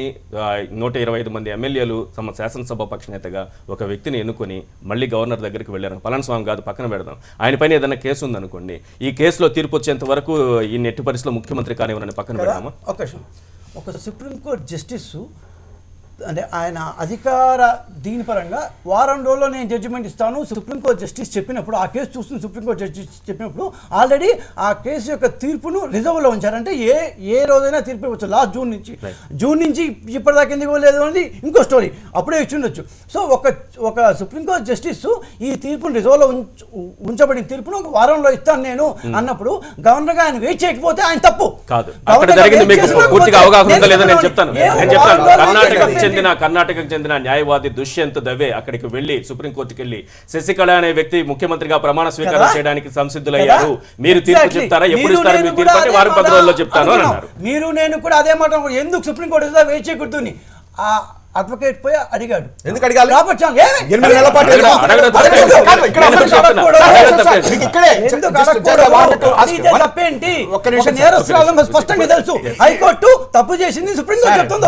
S1: 125 మంది ఎమ్మెల్యేలు తమ శాసనసభ పక్ష నేతగా ఒక వ్యక్తిని ఎన్నుకొని మళ్ళీ గవర్నర్ దగ్గరికి వెళ్ళారు. పళనిస్వామి కాదు, పక్కన పెడదాం, ఆయన పైన ఏదైనా కేసు ఉందనుకోండి, ఈ కేసులో తీర్పు వచ్చేంత వరకు ఈ నెట్టి పరిస్థితిలో ముఖ్యమంత్రి కానివ్వనని పక్కన పెడదామా?
S5: ఒక సుప్రీంకోర్టు జస్టిస్ అంటే ఆయన అధికార దీని పరంగా వారం రోజుల్లో నేను జడ్జిమెంట్ ఇస్తాను సుప్రీంకోర్టు జస్టిస్ చెప్పినప్పుడు, ఆ కేసు చూస్తున్న సుప్రీంకోర్టు జస్టిస్ చెప్పినప్పుడు ఆల్రెడీ ఆ కేసు యొక్క తీర్పును రిజర్వ్లో ఉంచారంటే ఏ రోజైనా తీర్పు ఇవ్వచ్చు. లాస్ట్ జూన్ నుంచి ఇప్పటిదాకా ఎందుకు లేదు అనేది ఇంకో స్టోరీ, అప్పుడే ఇచ్చి ఉండొచ్చు. సో ఒక సుప్రీంకోర్టు జస్టిస్ ఈ తీర్పును రిజర్వ్లో ఉంచబడిన తీర్పును ఒక వారంలో ఇస్తాను నేను అన్నప్పుడు గవర్నర్గా ఆయన వెయిట్ చేయకపోతే ఆయన తప్పు
S1: కాదు. అక్కడ జరిగింది మీకు పూర్తిగా అవగాహన ఉందా లేదా నేను చెప్తాను. కర్ణాటకకు చెందిన న్యాయవాది దుష్యంత్ దవే అక్కడికి వెళ్లి సుప్రీంకోర్టుకి వెళ్లి శశికళ అనే వ్యక్తి ముఖ్యమంత్రిగా ప్రమాణ స్వీకారం చేయడానికి సంసిద్ధులయ్యారు, మీరు తీర్పు చెప్తారా, ఎప్పుడు ఇస్తారు మీరు తీర్పు అంటే వారం 10 రోజుల్లో చెప్తాను అని అన్నారు.
S5: మీరు నేను కూడా అదే మాట, ఎందుకు సుప్రీంకోర్టు వెయిట్ చేయకూడదు ఆ అడ్వకేట్ పోయి అడిగాడు.
S4: ఎందుకు అడిగాలి?
S5: 8 నెలల పాటు తప్పేంటి? నేరస్తురాలు స్పష్టంగా తెలుసు. హైకోర్టు తప్పు చేసింది, సుప్రీంకోర్టు చెప్తుందో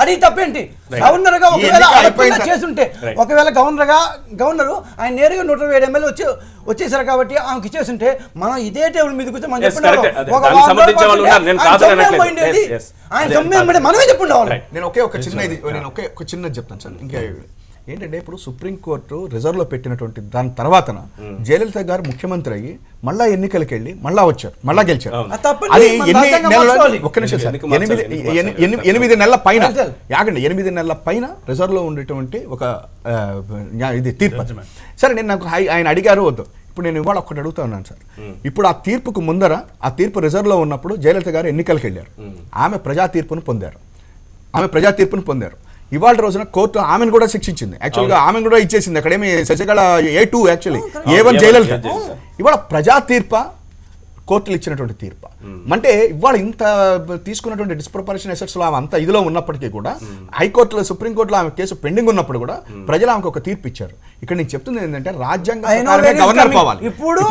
S5: అది తప్పేంటి? గవర్నర్ గా ఒకవేళ చేసుంటే, ఒకవేళ గవర్నరు ఆయన నేరుగా 127 ఎమ్మెల్యే వచ్చేసారు కాబట్టి ఆమెకి ఇచ్చేస్తుంటే మనం ఇదే టేబుల్ మీద కూర్చొని మనం మనమే చెప్పుండాలి.
S4: నేను ఒక చిన్నది చెప్తాను సార్. ఇంకా ఏంటంటే ఇప్పుడు సుప్రీంకోర్టు రిజర్వ్లో పెట్టినటువంటి దాని తర్వాత జయలలిత గారు ముఖ్యమంత్రి అయ్యి మళ్ళా ఎన్నికలకి వెళ్ళి మళ్ళా వచ్చారు, మళ్ళా గెలిచారు. అది ఎన్ని నెలలు? ఒక్క నిమిషం సార్, 8 నెలల పైన 8 నెలల పైన రిజర్వ్లో ఉండేటువంటి ఒక ఇది తీర్పు. సరే, నేను నాకు ఆయన అడిగారు వద్దు, ఇప్పుడు నేను ఇవాళ ఒక్కటి అడుగుతా ఉన్నాను సార్. ఇప్పుడు ఆ తీర్పుకు ముందర, ఆ తీర్పు రిజర్వ్లో ఉన్నప్పుడు జయలలిత గారు ఎన్నికలకు వెళ్ళారు, ఆమె ప్రజా తీర్పును పొందారు. ఇవాళ రోజున కోర్టు ఆమెను కూడా శిక్షించింది, యాక్చువల్గా ఆమెను కూడా ఇచ్చేసింది. అక్కడేమి Sasikala A2 actually A1 Jayalalithaa. ఇవాళ ప్రజా తీర్ప, కోర్టులు ఇచ్చినటువంటి తీర్పు అంటే ఇవాళ ఇంత తీసుకున్నటువంటి డిస్ప్రొపోర్షన్ అసెట్స్లో ఆమె అంత ఇదిలో ఉన్నప్పటికీ కూడా హైకోర్టులో, సుప్రీంకోర్టులో ఆమె కేసు పెండింగ్ ఉన్నప్పుడు కూడా ప్రజలు ఆమెకు ఒక తీర్పు ఇచ్చారు. ఇక్కడ నేను చెప్తుంది ఏంటంటే రాజ్యాంగం గవర్నర్ పోవాలి. ఇప్పుడు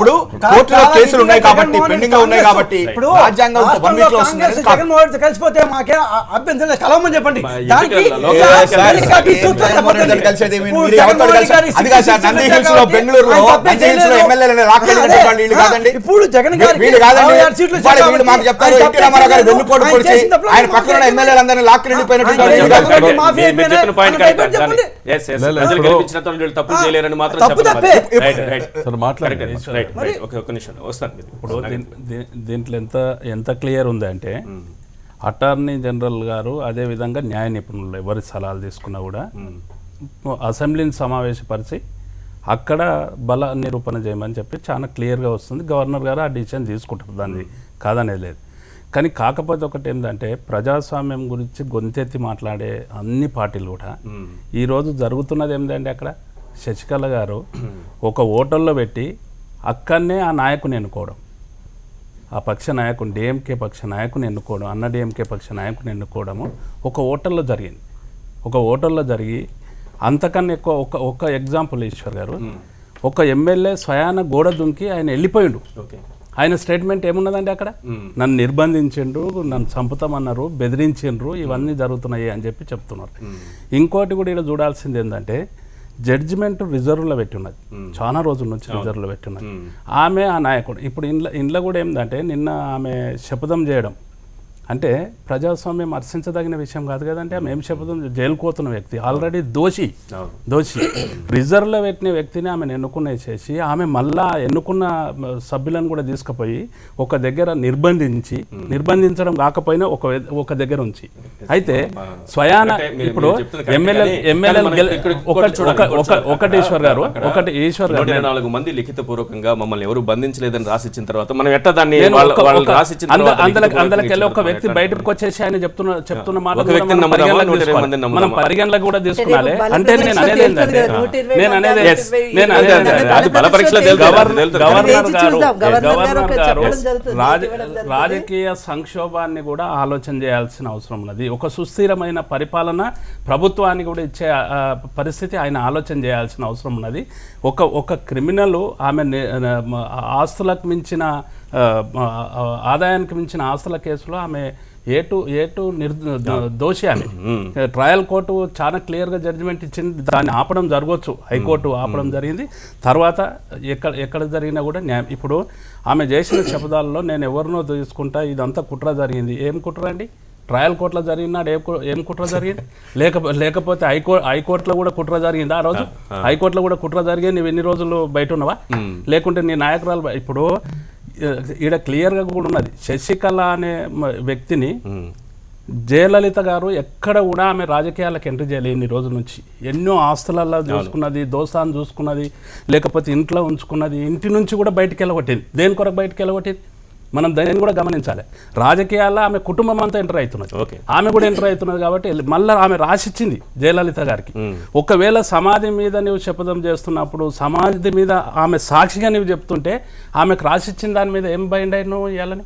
S4: కోర్టులో కేసులు ఉన్నాయి కాబట్టి, పెండింగ్ గా ఉన్నాయి కాబట్టి రాజ్యాంగం 1 వీక్ లో వస్తుంది.
S5: కలిసిపోతే మాకే అభ్యంతరం కలవమని చెప్పండి.
S4: బెంగళూరులో ఎమ్మెల్యేలను లాక్కెళ్ళినటువంటి వాళ్ళు వీళ్ళు కాదండి,
S5: ఇప్పుడు జగన్ గారు
S4: మాకు చెప్తారు ఎన్టీ రామారావు గారు వెన్నుపోటు పొడిచి ఆయన పక్కన ఎమ్మెల్యేలందరినీ లాక్కి వెళ్ళిపోయినటువంటి
S6: ఇప్పుడు దీంట్లో ఎంత క్లియర్ ఉందంటే అటార్నీ జనరల్ గారు, అదేవిధంగా న్యాయ నిపుణులు ఎవరి సలహాలు తీసుకున్నా కూడా అసెంబ్లీని సమావేశపరిచి అక్కడ బల నిరూపణ చేయమని చెప్పి చాలా క్లియర్గా వస్తుంది. గవర్నర్ గారు ఆ డిసిషన్ తీసుకుంటారు, దాన్ని కాదనేది లేదు. కానీ కాకపోతే ఒకటి ఏంటంటే ప్రజాస్వామ్యం గురించి గొంతెత్తి మాట్లాడే అన్ని పార్టీలు కూడా ఈరోజు జరుగుతున్నది ఏంటంటే అక్కడ శశికళ గారు ఒక హోటల్లో పెట్టి అక్కడనే ఆ నాయకుని ఎన్నుకోవడం, ఆ పక్ష నాయకుని డిఎంకే పక్ష నాయకుని ఎన్నుకోవడం, అన్న డిఎంకే పక్ష నాయకుని ఎన్నుకోవడము ఒక హోటల్లో జరిగింది. ఒక హోటల్లో జరిగి అంతకన్నా ఎక్కువ ఒక ఎగ్జాంపుల్ ఈశ్వర్ గారు, ఒక ఎమ్మెల్యే స్వయాన గోడ దుంకి ఆయన వెళ్ళిపోయిండు. ఆయన స్టేట్మెంట్ ఏమున్నదండి అక్కడ, నన్ను నిర్బంధించిండ్రు, నన్ను చంపుతామన్నారు, బెదిరించిండ్రు, ఇవన్నీ జరుగుతున్నాయి అని చెప్పి చెప్తున్నారు. ఇంకోటి కూడా ఇక్కడ చూడాల్సింది ఏంటంటే జడ్జిమెంట్ రిజర్వ్లో పెట్టి ఉన్నది, చాలా రోజుల నుంచి రిజర్వ్లో పెట్టి ఉన్నది. ఆమె ఆ నాయకుడు. ఇప్పుడు ఇంట్లో కూడా ఏంటంటే నిన్న ఆమె శపథం చేయడం అంటే ప్రజాస్వామ్యం హర్షించదగిన విషయం కాదు కదంటే. ఆమె ఏం శపథం, జైలుకు పోతున్న వ్యక్తి, ఆల్రెడీ దోషి రిజర్వ్లో పెట్టిన వ్యక్తిని ఆమెను ఎన్నుకునేసేసి ఆమె మళ్ళా ఎన్నుకున్న సభ్యులను కూడా తీసుకుపోయి ఒక దగ్గర నిర్బంధించడం కాకపోయినా ఒక దగ్గర ఉంచి, అయితే స్వయాన ఇప్పుడు ఒకటి ఈశ్వర్ గారు
S1: 24 మంది లిఖిత పూర్వకంగా మమ్మల్ని ఎవరు బంధించలేదని రాసిచ్చిన తర్వాత మనం ఎట్లా దాన్ని
S6: అందులోకెళ్ళి ఒక వ్యక్తి బయటకు వచ్చేసి ఆయన చెప్తున్న మాట మనం పరిగణలోకి కూడా తీసుకోవాలి. అంటే గవర్నర్ గారు రాజకీయ సంక్షోభాన్ని కూడా ఆలోచన చేయాల్సిన అవసరం ఉన్నది. ఒక సుస్థిరమైన పరిపాలన ప్రభుత్వాన్ని కూడా ఇచ్చే పరిస్థితి ఆయన ఆలోచన చేయాల్సిన అవసరం ఉన్నది. ఒక క్రిమినల్ ఆమె ఆస్తులకు మించిన ఆదాయానికి మించిన ఆస్తుల కేసులో ఆమె దోషి ఆమె. ట్రయల్ కోర్టు చాలా క్లియర్గా జడ్జిమెంట్ ఇచ్చింది, దాన్ని ఆపడం జరగవచ్చు, హైకోర్టు ఆపడం జరిగింది. తర్వాత ఎక్కడ జరిగినా కూడా న్యాయం. ఇప్పుడు ఆమె చేసిన శపథాలలో నేను ఎవరినో తీసుకుంటా, ఇదంతా కుట్ర జరిగింది. ఏం కుట్ర అండి? ట్రయల్ కోర్టులో జరిగినాడు ఏం కుట్ర జరిగింది? లేకపోతే హైకోర్టులో కూడా కుట్ర జరిగింది. ఆ రోజు హైకోర్టులో కూడా కుట్ర జరిగింది. నువ్వు ఎన్ని రోజులు బయట ఉన్నావా? లేకుంటే నీ నాయకురాలు ఇప్పుడు ఈడ క్లియర్గా కూడా ఉన్నది. శశికళ అనే వ్యక్తిని జయలలిత గారు ఎక్కడ కూడా ఆమె రాజకీయాలకు ఎంట్రీ చేయలేదు ఇన్ని రోజుల నుంచి. ఎన్నో ఆస్తులలో చూసుకున్నది, దోస్తాన్ని చూసుకున్నది, లేకపోతే ఇంట్లో ఉంచుకున్నది, ఇంటి నుంచి కూడా బయటికి వెళ్ళగొట్టింది. దేని కొరకు బయటికి వెళ్ళగొట్టింది మనం దాన్ని కూడా గమనించాలి. రాజకీయాల్లో ఆమె కుటుంబం అంతా ఎంటర్ అవుతున్నది, ఆమె కూడా ఎంటర్ అవుతున్నది. కాబట్టి మళ్ళీ ఆమె రాసిచ్చింది జయలలిత గారికి, ఒకవేళ సమాధి మీద నువ్వు శపథం చేస్తున్నప్పుడు సమాధి మీద ఆమె సాక్షిగా నువ్వు చెప్తుంటే ఆమెకు రాసిచ్చిన దాని మీద ఏం బైండ్ అయినా నువ్వు ఇవ్వాలని,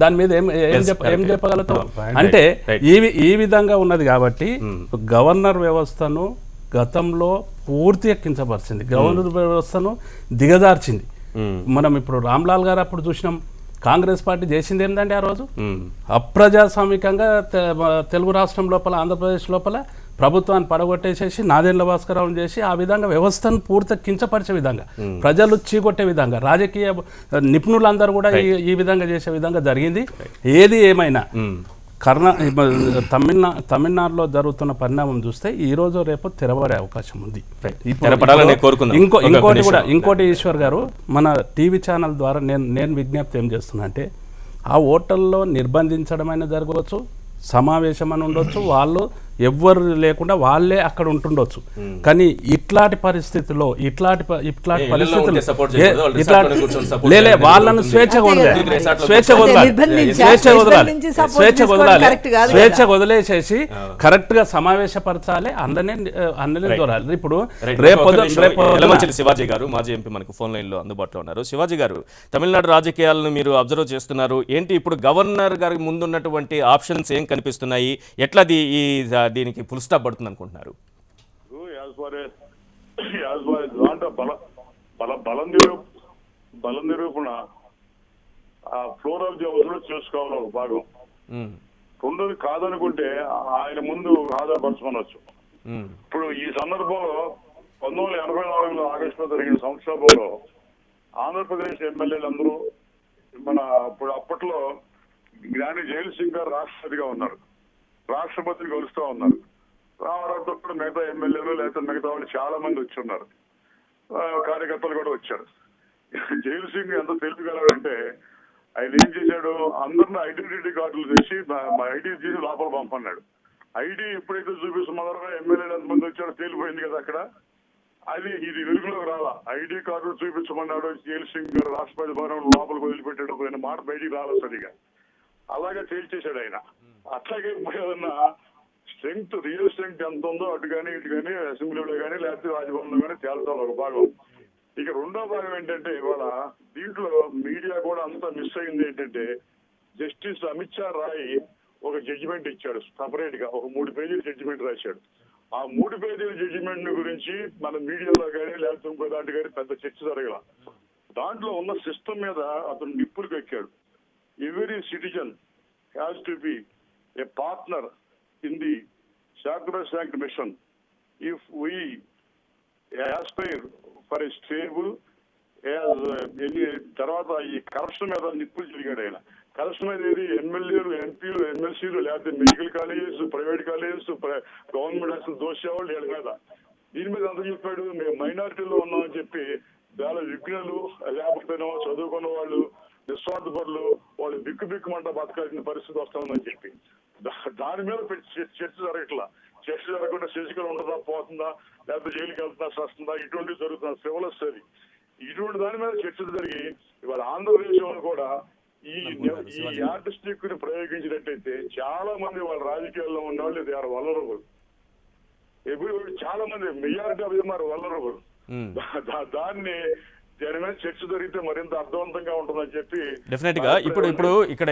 S6: దాని మీద ఏం చెప్పగలుగుతావు అంటే ఈ విధంగా ఉన్నది. కాబట్టి గవర్నర్ వ్యవస్థను గతంలో పూర్తిగా కించపరిచింది, గవర్నర్ వ్యవస్థను దిగజార్చింది. మనం ఇప్పుడు రామ్లాల్ గారు అప్పుడు చూసినాం, కాంగ్రెస్ పార్టీ చేసింది ఏంటంటే ఆ రోజు అప్రజాస్వామికంగా తెలుగు రాష్ట్రం లోపల, ఆంధ్రప్రదేశ్ లోపల ప్రభుత్వాన్ని పడగొట్టేసేసి నాదెండ్ల భాస్కరరావును చేసి ఆ విధంగా వ్యవస్థను పూర్తిగా కించపరిచే విధంగా, ప్రజలు చీకొట్టే విధంగా, రాజకీయ నిపుణులందరూ కూడా ఈ విధంగా చేసే విధంగా జరిగింది. ఏది ఏమైనా తమిళనాడులో జరుగుతున్న పరిణామం చూస్తే ఈ రోజు రేపు తెరబడే అవకాశం ఉంది. ఇంకోటి ఈశ్వర్ గారు, మన టీవీ ఛానల్ ద్వారా నేను విజ్ఞప్తి ఏం చేస్తున్నా అంటే, ఆ హోటల్లో నిర్బంధించడమైనా జరగవచ్చు, సమావేశం అని ఉండొచ్చు, వాళ్ళు ఎవ్వరు లేకుండా వాళ్ళే అక్కడ ఉంటుండొచ్చు. కానీ ఇట్లాంటి పరిస్థితుల్లో వాళ్ళను స్వేచ్ఛ వదిలేసేసి కరెక్ట్ గా సమావేశపరచాలి, అందరినీ దూరాలి. ఇప్పుడు
S1: రేపు శివాజీ గారు మాజీ ఎంపీ మనకు ఫోన్ లైన్ లో అందుబాటులో ఉన్నారు. శివాజీ గారు, తమిళనాడు రాజకీయాలను మీరు అబ్జర్వ్ చేస్తున్నారు. ఏంటి ఇప్పుడు గవర్నర్ గారికి ముందున్నటువంటి ఆప్షన్స్ ఏం కనిపిస్తున్నాయి? ఎట్లా దీనికి ఫుల్ స్టాప్ పడుతుంది అనుకుంటున్నారు?
S7: బలం నిరూపణ ఫ్లోర్ ఆఫ్ ది హౌస్ లో చేసుకోవాలి ఒక భాగం. రెండోది కాదనుకుంటే ఆయన ముందు ఆధారపరచుకోవచ్చు. ఇప్పుడు ఈ సందర్భంలో 1984లో ఆగస్టులో జరిగిన సంక్షోభంలో ఆంధ్రప్రదేశ్ ఎమ్మెల్యేలందరూ అప్పట్లో జ్ఞాని జైల్ సింగ్ గారు రాష్ట్రపతిగా ఉన్నారు, రాష్ట్రపతిని కలుస్తూ ఉన్నారు. రామారావుతో కూడా మిగతా ఎమ్మెల్యేలు లేకపోతే మిగతా వాళ్ళు చాలా మంది వచ్చి ఉన్నారు, కార్యకర్తలు కూడా వచ్చారు. జైలు సింగ్ ఎంత తెలియగలడంటే ఆయన ఏం చేశాడు, అందరినీ ఐడెంటిటీ కార్డులు తెచ్చి ఐడి తీసి లోపల పంపన్నాడు. ఐడి ఎప్పుడైతే చూపిస్తున్నారో ఎమ్మెల్యేలు ఎంతమంది వచ్చారో తేలిపోయింది కదా అక్కడ. ఇది వెలుగులోకి రాలా. ఐడి కార్డులు చూపించమన్నాడు జైలు సింగ్ గారు, రాష్ట్రపతి భవనం లోపలికి వదిలిపెట్టాడు, ఆయన మాట బయటికి రాలేదు సరిగా. అలాగే తేల్చేశాడు ఆయన. అట్లాగే ఏదన్నా స్ట్రెంగ్త్, రియల్ స్ట్రెంగ్త్ ఎంత ఉందో అటు కానీ ఇటు కానీ అసెంబ్లీలో కానీ లేకపోతే రాజ్భవన్లో కానీ తేల్చాలి ఒక భాగం. ఇక రెండో భాగం ఏంటంటే, ఇవాళ దీంట్లో మీడియా కూడా అంతా మిస్ అయింది. ఏంటంటే జస్టిస్ అమిత్ షా రాయ్ ఒక జడ్జిమెంట్ ఇచ్చాడు సపరేట్ గా, ఒక 3 పేజీల జడ్జిమెంట్ రాశాడు. ఆ 3 పేజీల జడ్జిమెంట్ గురించి మన మీడియాలో కానీ లేకపోతే ఇంకో దాంట్లో కానీ పెద్ద చర్చ జరగల. దాంట్లో ఉన్న సిస్టమ్ మీద అతను నిప్పులకు ఎక్కాడు. Every citizen has to be a partner in the sacrosanct mission. If we aspire for a stable, తర్వాత ఈ కరప్షన్ మీద నిప్పులు జరిగాడు ఆయన. కరప్షన్ అనేది ఎమ్మెల్యేలు, ఎంపీలు, ఎమ్మెల్సీలు లేకపోతే medical colleges, private colleges, government hospital దోసేవాళ్ళు వీళ్ళ మీద. దీని మీద అంత చెప్పాడు, మేము మైనారిటీలో ఉన్నామని చెప్పి చాలా విఘ్నులు, లేకపోతేనో చదువుకున్న వాళ్ళు, నిస్వార్థపరులు, వాళ్ళు బిక్కుమంట బతకాల్సిన పరిస్థితి వస్తుందని చెప్పి దాని మీద చర్చ జరగట్లా. చర్చ జరగకుండా శశికళ ఉంటుందా, పోతుందా, లేకపోతే జైలుకి వెళ్తుందా, వస్తుందా, ఇటువంటివి జరుగుతుంది. ఫ్రివలస్ అది. ఇటువంటి దాని మీద చర్చ జరిగి ఇవాళ ఆంధ్రప్రదేశ్లో కూడా ఈ ఆర్టిస్టిక్ ని ప్రయోగించినట్టయితే చాలా మంది వాళ్ళ రాజకీయాల్లో ఉన్న వాళ్ళు దే ఆర్ వలరబుల్. చాలా మంది majority of them are vulnerable. దాన్ని దాని మీద చర్చ జరిగితే మరింత అర్థవంతంగా ఉంటుందని చెప్పి
S1: డెఫినెట్ గా ఇప్పుడు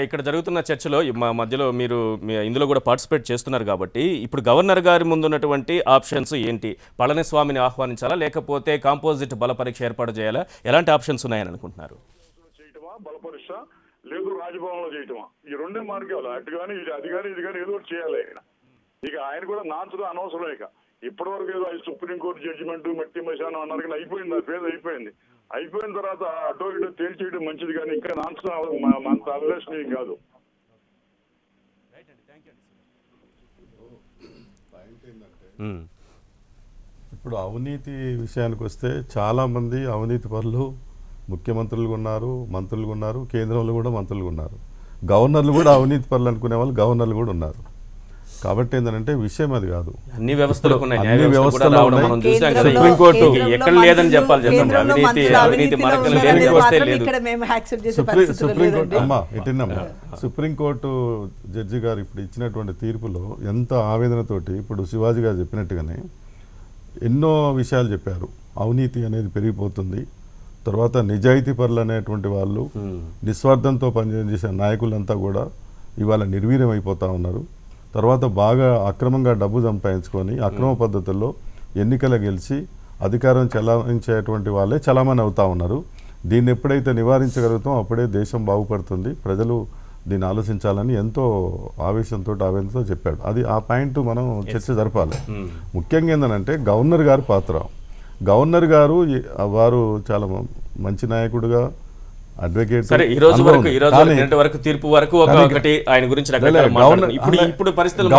S1: ఇక్కడ జరుగుతున్న చర్చలో మా మధ్యలో మీరు ఇందులో కూడా పార్టిసిపేట్ చేస్తున్నారు కాబట్టి, ఇప్పుడు గవర్నర్ గారి ముందున్నటువంటి ఆప్షన్స్ ఏంటి? పళనిస్వామిని ఆహ్వానించాలా, లేకపోతే కాంపోజిట్ బల పరీక్ష ఏర్పాటు చేయాలా? ఎలాంటి ఆప్షన్స్ ఉన్నాయని అనుకుంటున్నారు?
S7: చేయటమా, బల పరీక్ష లేదు రాజభవన్లో చేయటమా, ఈ రెండే మార్గాలు. అటు కానీ అది కానీ ఇది కానీ ఏదో ఒకటి చేయాలి ఆయన. ఇక ఆయన కూడా నాన్సడం అనవసరం. ఇక ఇప్పటి వరకు ఏదో సుప్రీంకోర్టు జడ్జిమెంట్ మట్టి మశానం అన్నారు కానీ అయిపోయింది, ఆ ఫేజ్ అయిపోయింది. అయిపోయిన తర్వాత అటో ఇటో తేల్చేయడం మంచిది కానీ ఇంకా నాన్సడం అంత అభిలాషణీయం కాదు.
S2: ఇప్పుడు అవినీతి విషయానికి వస్తే చాలామంది అవినీతి పరులు ముఖ్యమంత్రులు ఉన్నారు, మంత్రులు ఉన్నారు, కేంద్రంలో కూడా మంత్రులు ఉన్నారు, గవర్నర్లు కూడా అవినీతి పరులు అనుకునే వాళ్ళు గవర్నర్లు కూడా ఉన్నారు. కాబట్టి ఏంటంటే విషయం అది కాదు.
S1: అన్ని వ్యవస్థలకు ఉన్నాయి, న్యాయ
S2: అన్ని
S1: వ్యవస్థ కూడా
S2: వ్యవస్థలు
S1: రావడం
S2: ఉన్నాయి.
S1: మనం చూసాం కదా.
S2: సుప్రీంకోర్టు
S1: ఎక్కడ లేదని చెప్పాలి చెప్పండి. అవినీతి మార్గం లేని వ్యవస్థే లేదు.
S2: సుప్రీంకోర్టు అమ్మా ఇటున్నమ్మా సుప్రీంకోర్టు జడ్జి గారు ఇప్పుడు ఇచ్చినటువంటి తీర్పులో ఎంత ఆవేదనతోటి ఇప్పుడు శివాజీ గారు చెప్పినట్టుగానే ఎన్నో విషయాలు చెప్పారు. అవినీతి అనేది పెరిగిపోతుంది, తర్వాత నిజాయితీ పరులు అనేటువంటి వాళ్ళు నిస్వార్థంతో పనిచేసే నాయకులంతా కూడా ఇవాళ నిర్వీర్యం అయిపోతూ ఉన్నారు. తర్వాత బాగా అక్రమంగా డబ్బు సంపాదించుకొని అక్రమ పద్ధతుల్లో ఎన్నికలు గెలిచి అధికారం చెలాయించేటువంటి వాళ్ళే చలామణి అవుతూ ఉన్నారు. దీన్ని ఎప్పుడైతే నివారించగలుగుతాం అప్పుడే దేశం బాగుపడుతుంది, ప్రజలు దీన్ని ఆలోచించాలని ఎంతో ఆవేదనతో చెప్పాడు. అది ఆ పాయింట్ మనం చర్చ జరపాలి. ముఖ్యంగా ఏంటంటే గవర్నర్ గారి పాత్ర. గవర్నర్ గారు వారు చాలా మంచి నాయకుడుగా అడ్వకేట్.
S1: సరే, ఈ రోజు వరకు తీర్పు వరకు ఒకటి ఆయన గురించి ఇప్పుడు పరిస్థితులు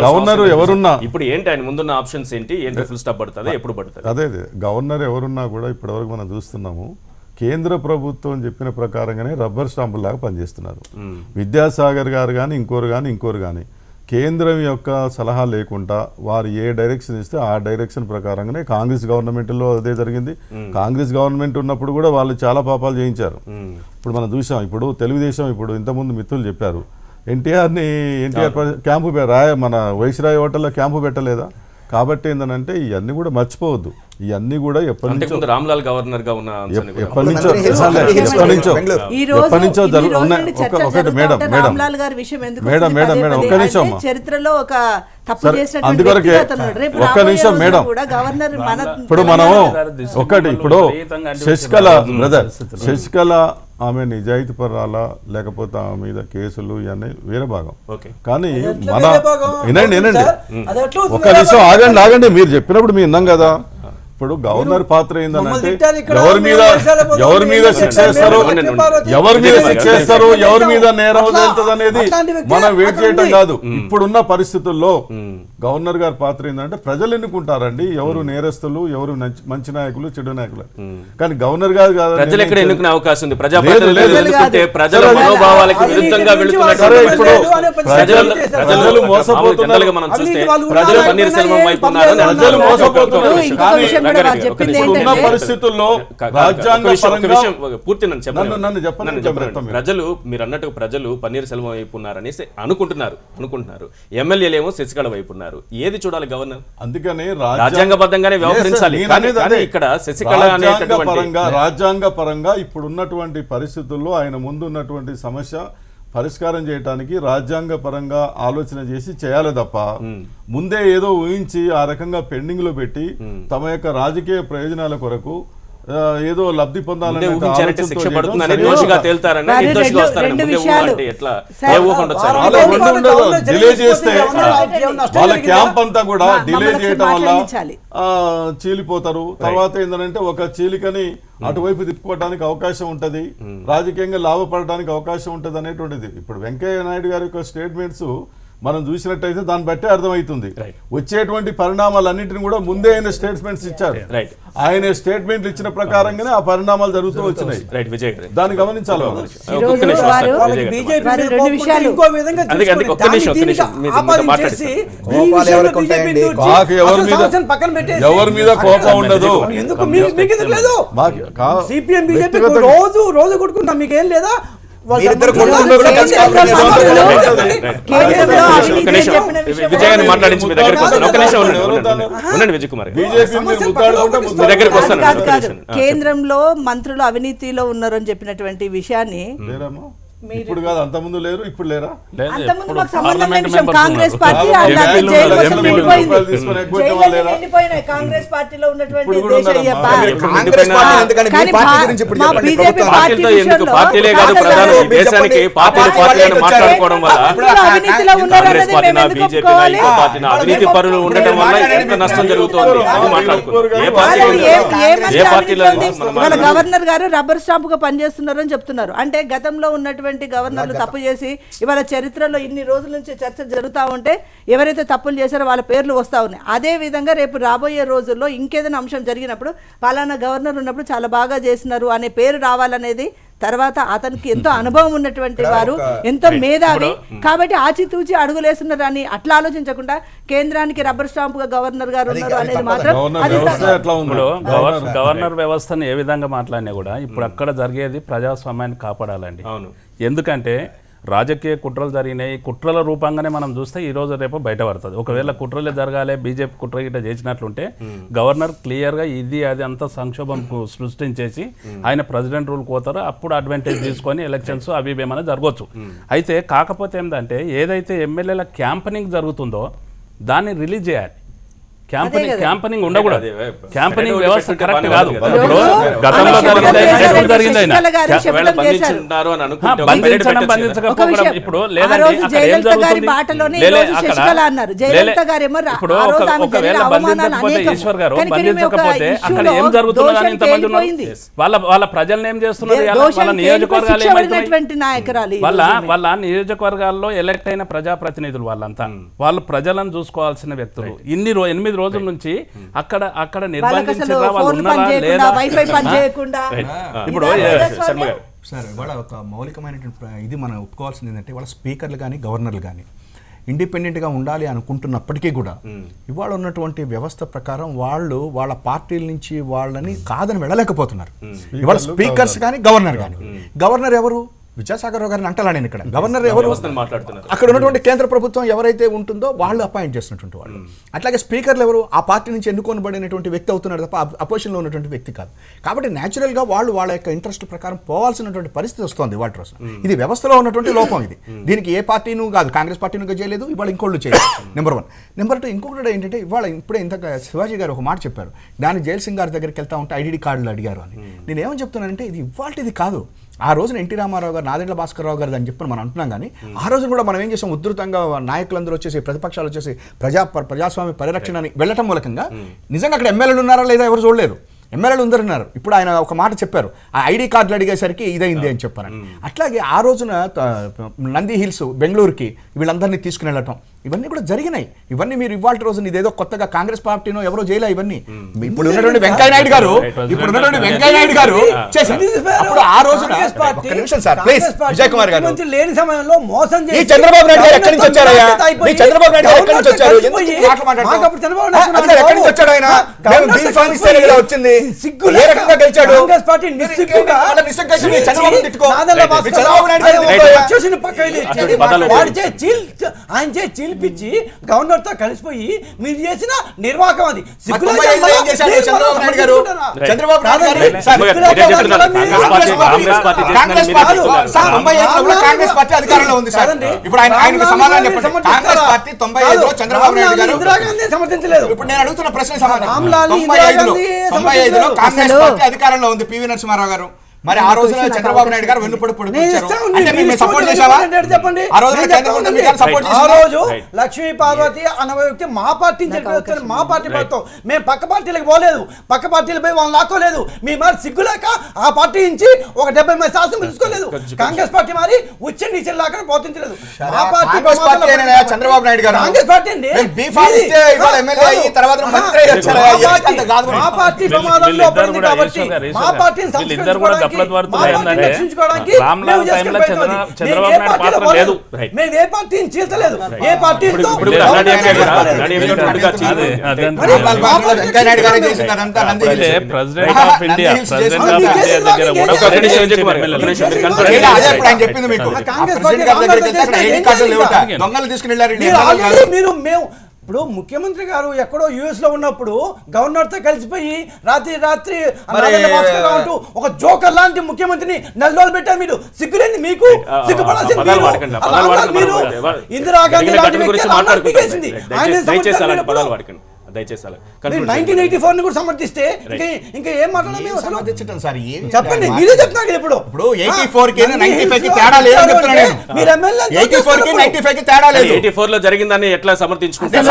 S2: గవర్నర్ ఎవరున్నా
S1: ఇప్పుడు ఏంటి ఆయన ముందున్న ఆప్షన్స్ ఏంటి ఫుల్ స్టాప్ పడుతుంది, ఎప్పుడు పడుతుంది?
S2: అదే గవర్నర్ ఎవరున్నా కూడా ఇప్పటివరకు మనం చూస్తున్నాము కేంద్ర ప్రభుత్వం చెప్పిన ప్రకారంగానే రబ్బర్ స్టాంపుల లాగా పనిచేస్తున్నారు. విద్యాసాగర్ గారు కానీ ఇంకోరు కానీ కేంద్రం యొక్క సలహా లేకుండా వారు ఏ డైరెక్షన్ ఇస్తే ఆ డైరెక్షన్ ప్రకారంగానే కాంగ్రెస్ గవర్నమెంట్లో అదే జరిగింది. కాంగ్రెస్ గవర్నమెంట్ ఉన్నప్పుడు కూడా వాళ్ళు చాలా పాపాలు చేయించారు. ఇప్పుడు మనం చూసాం. ఇప్పుడు తెలుగుదేశం ఇప్పుడు ఇంతకుముందు మిత్రులు చెప్పారు ఎన్టీఆర్ క్యాంపు మన వైస్రాయ్ హోటల్లో క్యాంపు పెట్టలేదా? కాబట్టి ఏంటంటే ఇవన్నీ కూడా మర్చిపోవద్దు. ఇవన్నీ కూడా ఎప్పటి నుంచో
S1: రామ్లాల్ గవర్నర్ గా ఉన్న
S3: చరిత్రలో ఒక
S2: ఒక్క నిమిషం మేడం. ఇప్పుడు మనం ఇప్పుడు శశికళ ఆమె నిజాయితీ పరాలా లేకపోతే ఆమె మీద కేసులు ఇవన్నీ వేరే భాగం. కానీ మన వినండి ఒక్క నిమిషం ఆగండి. మీరు చెప్పినప్పుడు మీ విన్నాం కదా. ఇప్పుడు గవర్నర్ పాత్ర ఏంటంటే ఎవరి మీద శిక్ష వేస్తారు, ఎవరి మీద నేరం అనేది మనం వెయిట్ చేయటం కాదు. ఇప్పుడున్న పరిస్థితుల్లో గవర్నర్ గారి పాత్ర ఏంటంటే ప్రజలు ఎన్నుకుంటారండి ఎవరు నేరస్తులు, ఎవరు మంచి నాయకులు, చెడు నాయకులు. కానీ గవర్నర్ గారు కాదు,
S1: ప్రజలు ఎక్కడ ఎన్నుకునే అవకాశం ఉంది? ప్రజల మనోభావాలకు విరుద్ధంగా ప్రజలు మోసపోతున్నారు. మనం చూస్తే ప్రజలు పన్నీర్ సెల్వం వైపు ఉన్నారు, ప్రజలు మోసపోతున్నారు.
S2: పరిస్థితుల్లో
S1: ప్రజలు మీరు అన్నట్టు ప్రజలు పన్నీర్ సెల్వం వైపు ఉన్నారని అనుకుంటున్నారు. ఎమ్మెల్యేలేమో శశికళ వైపు ఉన్నారు. ఏది చూడాలి గవర్నర్?
S2: అందుకని
S1: రాజ్యాంగబద్ధంగానే వ్యవహరించాలి. ఇక్కడ శశికళ
S2: రాజ్యాంగ పరంగా ఇప్పుడున్నటువంటి పరిస్థితుల్లో ఆయన ముందున్నటువంటి సమస్య పరిష్కారం చేయడానికి రాజ్యాంగ పరంగా ఆలోచన చేసి చేయాలి తప్ప ముందే ఏదో ఊహించి ఆ రకంగా పెండింగ్ లో పెట్టి తమ యొక్క రాజకీయ ప్రయోజనాల కొరకు ఏదో లబ్ధి పొందాలని డిలే చేస్తే వాళ్ళ క్యాంప్ అంతా కూడా డిలే చేయటం వల్ల చీలిపోతారు. తర్వాత ఏంటంటే ఒక చీలికని అటువైపు తిప్పుకోవడానికి అవకాశం ఉంటది, రాజకీయంగా లాభపడడానికి అవకాశం ఉంటది అనేటువంటిది. ఇప్పుడు వెంకయ్య నాయుడు గారి యొక్క స్టేట్మెంట్స్ మనం చూసినట్టయితే దాన్ని బట్టే అర్థమవుతుంది. వచ్చేటువంటి పరిణామాలన్నింటినీ కూడా ముందే ఆయన స్టేట్మెంట్స్ ఇచ్చారు. ఆయన స్టేట్మెంట్లు ఇచ్చిన ప్రకారంగానే ఆ పరిణామాలు జరుగుతూ వచ్చినాయి. దాన్ని గమనించాలి. ఎవరి మీద కోపం ఉండదు.
S5: రోజు కొట్టుకుంటాం, మీకేం లేదా?
S1: విజయాన్ని మాట్లాడించి మీ దగ్గరికి వస్తాను. ఒక నిమిషం ఉండండి విజయ్ కుమార్.
S3: కేంద్రంలో మంత్రులు అవినీతిలో ఉన్నారు అని చెప్పినటువంటి విషయాన్ని
S2: ఇప్పుడు కాదు, అంతకుముందు లేరు, ఇప్పుడు లేరా?
S6: లేదు,
S3: అంతకుముందు
S6: ఎప్పుడు
S3: మాకు సంబంధం
S6: పార్లమెంట్
S3: లేని విషయం.
S6: మెంబర్స్
S3: కాంగ్రెస్
S6: ఉన్నారు.
S3: పార్టీ
S2: కాదు,
S3: అలాగే
S2: ఎంపీలు
S3: జైలు
S2: ఉన్నారు,
S3: కోసం
S2: ఎంపీలు
S3: వెళ్ళిపోయింది.
S2: రూపాయలు తీసుకొని ఎక్కువ ఇచ్చే వాళ్ళు
S3: జైళ్ళకి
S2: లేరా?
S3: వెళ్ళిపోయినాయి కాంగ్రెస్ పార్టీలో ఉన్నటువంటి
S2: ఇప్పుడు కూడా
S3: దేశయ్య
S2: ఉన్నారమ్మా.
S3: పార్టీ.
S4: కాంగ్రెస్ పార్టీ ఎందుకని మీ
S3: కానీ
S4: పార్టీ గురించి ఇప్పుడు
S3: మా
S4: చెప్పండి.
S3: బీజేపీ
S4: ప్రభుత్వం
S3: పార్టీ
S1: పార్టీలతో ఎందుకు
S3: విషయంలో
S1: పార్టీలే కాదు
S3: కాదు
S1: ప్రధానం
S3: కదా.
S1: ఈ దేశానికి పార్టీలు
S4: పార్టీ
S1: పార్టీలను
S4: వాళ్ళు
S1: మాట్లాడుకోవడం వల్ల
S3: పార్టీలో అవినీతిలో ఉన్నారన్నది
S1: కాంగ్రెస్ పార్టీనా
S3: మేము ఎందుకు
S1: బీజేపీనా
S3: ఒప్పుకోవాలి?
S1: ఇంకో పార్టీనా అవినీతి పరులు ఉండటం వల్ల ఎంత నష్టం జరుగుతోంది అది మాట్లాడుకుంటాం. ఏ పార్టీ
S3: కాదండి,
S1: ఏ పార్టీలో
S3: వాళ్ళ గవర్నర్ గారు రబ్బర్ స్టాంప్ గా పనిచేస్తున్నారు అని చెప్తున్నారు. అంటే గతంలో ఉన్నటువంటి గవర్నర్లు తప్పు చేసి ఇవాళ చరిత్రలో ఇన్ని రోజుల నుంచి చర్చ జరుగుతూ ఉంటే ఎవరైతే తప్పులు చేశారో వాళ్ళ పేర్లు వస్తూ ఉన్నాయి. అదే విధంగా రేపు రాబోయే రోజుల్లో ఇంకేదైనా అంశం జరిగినప్పుడు పలానా గవర్నర్ ఉన్నప్పుడు చాలా బాగా చేసినారు అనే పేరు రావాలనేది, తర్వాత అతనికి ఎంతో అనుభవం ఉన్నటువంటి వారు, ఎంతో మేధావి కాబట్టి ఆచితూచి అడుగులేస్తున్నారు అని అట్లా ఆలోచించకుండా కేంద్రానికి రబ్బర్ స్టాంప్ గా గవర్నర్ గారు ఉన్నారు అనేది మాత్రం
S2: గవర్నర్
S3: అది
S2: వ్యవస్థ ఎట్లా ఉంది?
S6: ఇప్పుడు గవర్నర్ వ్యవస్థను ఏ విధంగా మాట్లాడినా కూడా ఇప్పుడు అక్కడ జరిగేది ప్రజాస్వామ్యాన్ని కాపాడాలండి.
S1: అవును.
S6: ఎందుకంటే రాజకీయ కుట్రలు జరిగినాయి, కుట్రల రూపంగానే మనం చూస్తే ఈ రోజు రేపు బయటపడుతుంది. ఒకవేళ కుట్రలే జరగాలి, బీజేపీ కుట్ర గిట్ట చేసినట్లుంటే గవర్నర్ క్లియర్గా ఇది అది అంతా సంక్షోభం సృష్టించేసి ఆయన ప్రెసిడెంట్ రూల్ పోతారో అప్పుడు అడ్వాంటేజ్ తీసుకొని ఎలక్షన్స్ అవి ఏమైనా జరగవచ్చు. అయితే కాకపోతే ఏంటంటే ఏదైతే ఎమ్మెల్యేల క్యాంపెనింగ్ జరుగుతుందో దాన్ని రిలీజ్ చేయాలి. క్యాంపెనింగ్ ఉండకూడదు. క్యాంపెనింగ్ వ్యవస్థ కరెక్ట్ కాదు. ఇప్పుడు గతంలో జరిగింది బంధించడం బంధించకపోవడం ఇప్పుడు లేదంటే అక్కడ ఏం జరుగుతుంది ఇప్పుడు ఒకవేళ బంధించకపోతే ఈశ్వర్ గారు బంధించకపోతే అక్కడ ఏం జరుగుతున్నది అని ఇంతమంది ఉన్నారు. వాళ్ళ ప్రజలను ఏం చేస్తున్నారు, వాళ్ళ నియోజకవర్గాలు ఏమైతున్నాయి, వాళ్ళ నియోజకవర్గాల్లో ఎలక్ట్ అయిన ప్రజాప్రతినిధులు వాళ్ళంతా వాళ్ళు ప్రజలను చూసుకోవాల్సిన వ్యక్తులు. 8 రోజుల నుంచి అక్కడ నిర్బంధించారా వాళ్ళు ఉన్నారా లేదా? ఇప్పుడు
S4: సార్ ఇవాళ ఒక మౌలికమైనటువంటి ఇది మనం ఒప్పుకోవాల్సింది ఏంటంటే వాళ్ళ స్పీకర్లు కానీ గవర్నర్లు కానీ ఇండిపెండెంట్గా ఉండాలి అనుకుంటున్నప్పటికీ కూడా ఇవాళ ఉన్నటువంటి వ్యవస్థ ప్రకారం వాళ్ళు వాళ్ళ పార్టీల నుంచి వాళ్ళని కాదని వెళ్ళలేకపోతున్నారు. ఇవాళ స్పీకర్స్ కానీ గవర్నర్ ఎవరు? విద్యాసాగర్ రావు గారిని అంటలా నేను ఇక్కడ. గవర్నర్ ఎవరు? అక్కడ ఉన్నటువంటి కేంద్ర ప్రభుత్వం ఎవరైతే ఉంటుందో వాళ్ళు అపాయింట్ చేసినటువంటి వాళ్ళు. అట్లాగే స్పీకర్లు ఎవరు? ఆ పార్టీ నుంచి ఎన్నుకోబడినటువంటి వ్యక్తి అవుతున్నాడు తప్ప అపోజిషన్లో ఉన్నటువంటి వ్యక్తి కాదు. కాబట్టి న్యాచురల్గా వాళ్ళు వాళ్ళ యొక్క ఇంట్రెస్ట్ ప్రకారం పోవాల్సినటువంటి పరిస్థితి వస్తుంది వాళ్ళ రోజు. ఇది వ్యవస్థలో ఉన్నటువంటి లోపం. ఇది దీనికి ఏ పార్టీను కాదు, కాంగ్రెస్ పార్టీను చేయలేదు, ఇవాళ ఇంకోళ్ళు చేయలేదు. నెంబర్ 1. నెంబర్ 2 ఇంకొకటి ఏంటంటే ఇవాళ ఇప్పుడే ఇంత శివాజీ గారు ఒక మాట చెప్పారు, దాని జైల్ సింగ్ గారి దగ్గరికి వెళ్తా ఉంటే ఐడి కార్డులు అడిగారు అని. నేను ఏమని చెప్తున్నానంటే ఇది ఇవాళది కాదు. ఆ రోజున ఎన్టీ రామారావు గారు, నాదెండ్ల భాస్కర్ రావు గారు అని చెప్పి మనం అంటున్నాం. కానీ ఆ రోజు కూడా మనం ఏం చేసాం, ఉధృతంగా నాయకులందరూ వచ్చేసి ప్రతిపక్షాలు వచ్చేసి ప్రజాస్వామ్య పరిరక్షణ అని వెళ్ళటం మూలకంగా నిజంగా అక్కడ ఎమ్మెల్యేలు ఉన్నారా లేదా ఎవరు చూడలేదు. ఎమ్మెల్యేలు ఉందన్నారు. ఇప్పుడు ఆయన ఒక మాట చెప్పారు, ఆ ఐడి కార్డులు అడిగేసరికి ఇదైంది అని చెప్పారు. అట్లాగే ఆ రోజున నంది హిల్స్ బెంగళూరుకి వీళ్ళందరినీ తీసుకుని వెళ్ళటం ఇవన్నీ కూడా జరిగినాయి. ఇవన్నీ మీరు ఇవాళ రోజున ఇదేదో కొత్తగా కాంగ్రెస్ పార్టీనో ఎవరో చేయలే. ఇవన్నీ ఇప్పుడు ఉన్నటువంటి వెంకయ్య నాయుడు గారు చేశారు. అప్పుడు ఆ రోజున విజయ్ కుమార్ గారు
S8: లేని సమయంలో మోసం చేసి
S4: చంద్రబాబు నాయుడు గారు ఎక్కడి నుంచి వచ్చారయ్యా? చంద్రబాబు నాయుడు గారు ఎక్కడి నుంచి వచ్చారు? ఎక్కడి నుంచి వచ్చాడు ఆయన? వచ్చింది ఏ రకంగా గెలిచాడు?
S8: కాంగ్రెస్ పార్టీ ఆయన చీల్పించి గవర్నర్ తో కలిసిపోయి మీరు చేసిన నిర్వాహకం అది.
S4: చంద్రబాబు కాంగ్రెస్ పార్టీ అధికారంలో ఉంది సార్. ఇప్పుడు ఆయనకు సమాధానం చెప్పండి. కాంగ్రెస్ పార్టీ 95లో చంద్రబాబు నాయుడు గారు
S8: ఇందిరాగాంధీ సమర్థించలేదు.
S4: ఇప్పుడు నేను అడుగుతున్న ప్రశ్న సమాధానం. 95లో కాంగ్రెస్ పార్టీ అధికారంలో ఉంది, పివి నరసింహారావు గారు. మరి ఆ రోజున చంద్రబాబు నాయుడు గారు వెన్నుపడి సపోర్ట్ చేశావా?
S8: చెప్పండి. ఆ రోజు లక్ష్మీ పార్వతి అన్న వ్యక్తి మా పార్టీ మా పార్టీ పడతాం. మేము పక్క పార్టీలకు పోలేదు, పక్క పార్టీలు పోయి వాళ్ళని లాక్కోలేదు. మీ మరి సిగ్గులేక ఆ పార్టీ నుంచి ఒక 70 శాతం తీసుకోలేదు. కాంగ్రెస్ పార్టీ మరి ఉచ్చ నీచ లాగా పోతించలేదు. మా పార్టీ
S4: చంద్రబాబు నాయుడు గారు
S8: కాంగ్రెస్ పార్టీ అండి. మా పార్టీ ప్రమాదంలో పడింది కాబట్టి మా పార్టీని సంస్కరించుకోవడానికి మేము ఏ పార్టీని చీల్చలేదు. ఏ పార్టీ
S4: చెప్పింది మీకు.
S8: మీరు మేము ఇప్పుడు ముఖ్యమంత్రి గారు ఎక్కడో యుఎస్ లో ఉన్నప్పుడు గవర్నర్ తో కలిసిపోయి రాత్రి అంటూ ఒక జోకర్ లాంటి ముఖ్యమంత్రిని నెల రోజులు పెట్టారు. మీరు సిగ్గులేండి, మీకు సిగ్గుపడాల్సింది మీరు. ఇందిరాగాంధీ లాంటి వ్యక్తి ఆయన
S1: దయచేసి
S8: 1984 కూడా సమర్థిస్తే ఇంకా ఏం మాట్లాడాలి సమర్థించడం సార్? చెప్పండి, మీరే చెప్తున్నారు ఇప్పుడు.
S4: 84 కి 95 కి తేడా లేదు అని చెప్తున్నా నేను.
S8: మీరు ఎమ్మెల్యే
S4: 84 కి 95 కి తేడా లేదు.
S1: 84 లో జరిగిందని ఎట్లా సమర్థించుకుంటారు?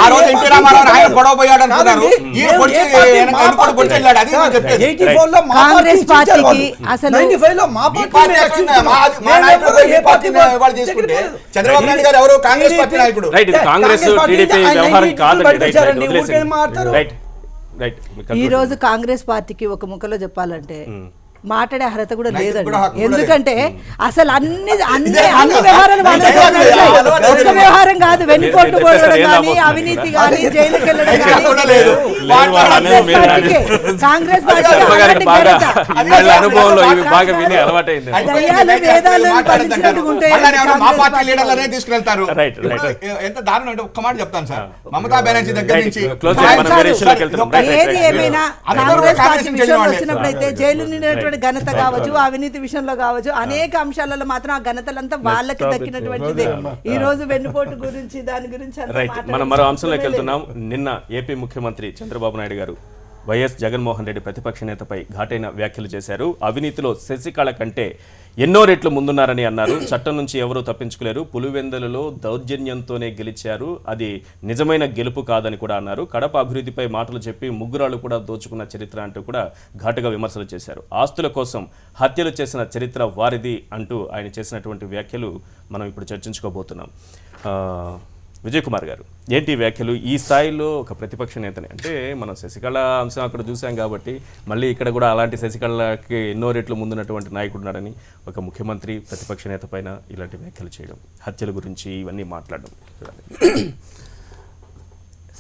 S4: ఆ రోజు ఎన్టీ రామారావు ఆయన గొడవ పోయాడు అనుకున్నారు. ఈయన పొడిచి ఎన్నుకోడు పొడిచి వెళ్ళాడు. అది నేను చెప్పేది.
S8: 84 లో కాంగ్రెస్ పార్టీకి అసలు 95 లో మా పార్టీ
S4: మా నాయకుడు ఏ పార్టీ వాళ్ళు తీసుకుంటే చంద్రబాబు నాయుడు గారు ఎవరు కాంగ్రెస్ పార్టీ నాయకుడు.
S1: రైట్, ఇది కాంగ్రెస్ టీడీపీ వ్యవహారం కాదండి.
S3: ఈ రోజు కాంగ్రెస్ పార్టీకి ఒక ముక్కలో చెప్పాలంటే మాట్లాడే అర్హత కూడా లేదండి. ఎందుకంటే అసలు అన్ని వ్యవహారాలు ఒక్క వ్యవహారం కాదు, వెన్నుపోటు పోవడం కానీ, అవినీతి కానీ, జైలుకి వెళ్ళడం కాంగ్రెస్
S4: తీసుకెళ్తారు. ఎంత దారుణం ఒక్క మాట చెప్తాను సార్. మమతా బెనర్జీ దగ్గర నుంచి
S3: ఏది ఏమైనా కాంగ్రెస్ పార్టీ విషయంలో వచ్చినప్పుడైతే జైలు నిండినటువంటి ఘనత కావచ్చు, అవినీతి విషయంలో కావచ్చు, అనేక అంశాలలో మాత్రం ఆ ఘనతలంతా వాళ్ళకి దక్కినటువంటిదే. ఈ రోజు వెన్నుపోటు గురించి దాని గురించి
S1: మనం మరో అంశంలోకి వెళ్తున్నాం. నిన్న ఏపీ ముఖ్యమంత్రి చంద్రబాబు నాయుడు గారు వైఎస్ జగన్మోహన్ రెడ్డి ప్రతిపక్ష నేతపై ఘాటైన వ్యాఖ్యలు చేశారు. అవినీతిలో శశికళ కంటే ఎన్నో రెట్లు ముందున్నారని అన్నారు. చట్టం నుంచి ఎవరూ తప్పించుకోలేరు, పులివెందులలో దౌర్జన్యంతోనే గెలిచారు, అది నిజమైన గెలుపు కాదని కూడా అన్నారు. కడప అభివృద్ధిపై మాటలు చెప్పి ముగ్గురాలు కూడా దోచుకున్న చరిత్ర అంటూ కూడా ఘాటుగా విమర్శలు చేశారు. ఆస్తుల కోసం హత్యలు చేసిన చరిత్ర వారిది అంటూ ఆయన చేసినటువంటి వ్యాఖ్యలు మనం ఇప్పుడు చర్చించుకోబోతున్నాం. విజయ్ కుమార్ గారు, ఏంటి వ్యాఖ్యలు? ఈ స్థాయిలో ఒక ప్రతిపక్ష నేతని, అంటే మనం శశికళ అంశం అక్కడ చూసాం కాబట్టి మళ్ళీ ఇక్కడ కూడా అలాంటి శశికళకి ఎన్నో రెట్లు ముందున్నటువంటి నాయకుడు ఉన్నాడని ఒక ముఖ్యమంత్రి ప్రతిపక్ష నేత పైన ఇలాంటి వ్యాఖ్యలు చేయడం, హత్యల గురించి ఇవన్నీ మాట్లాడడం.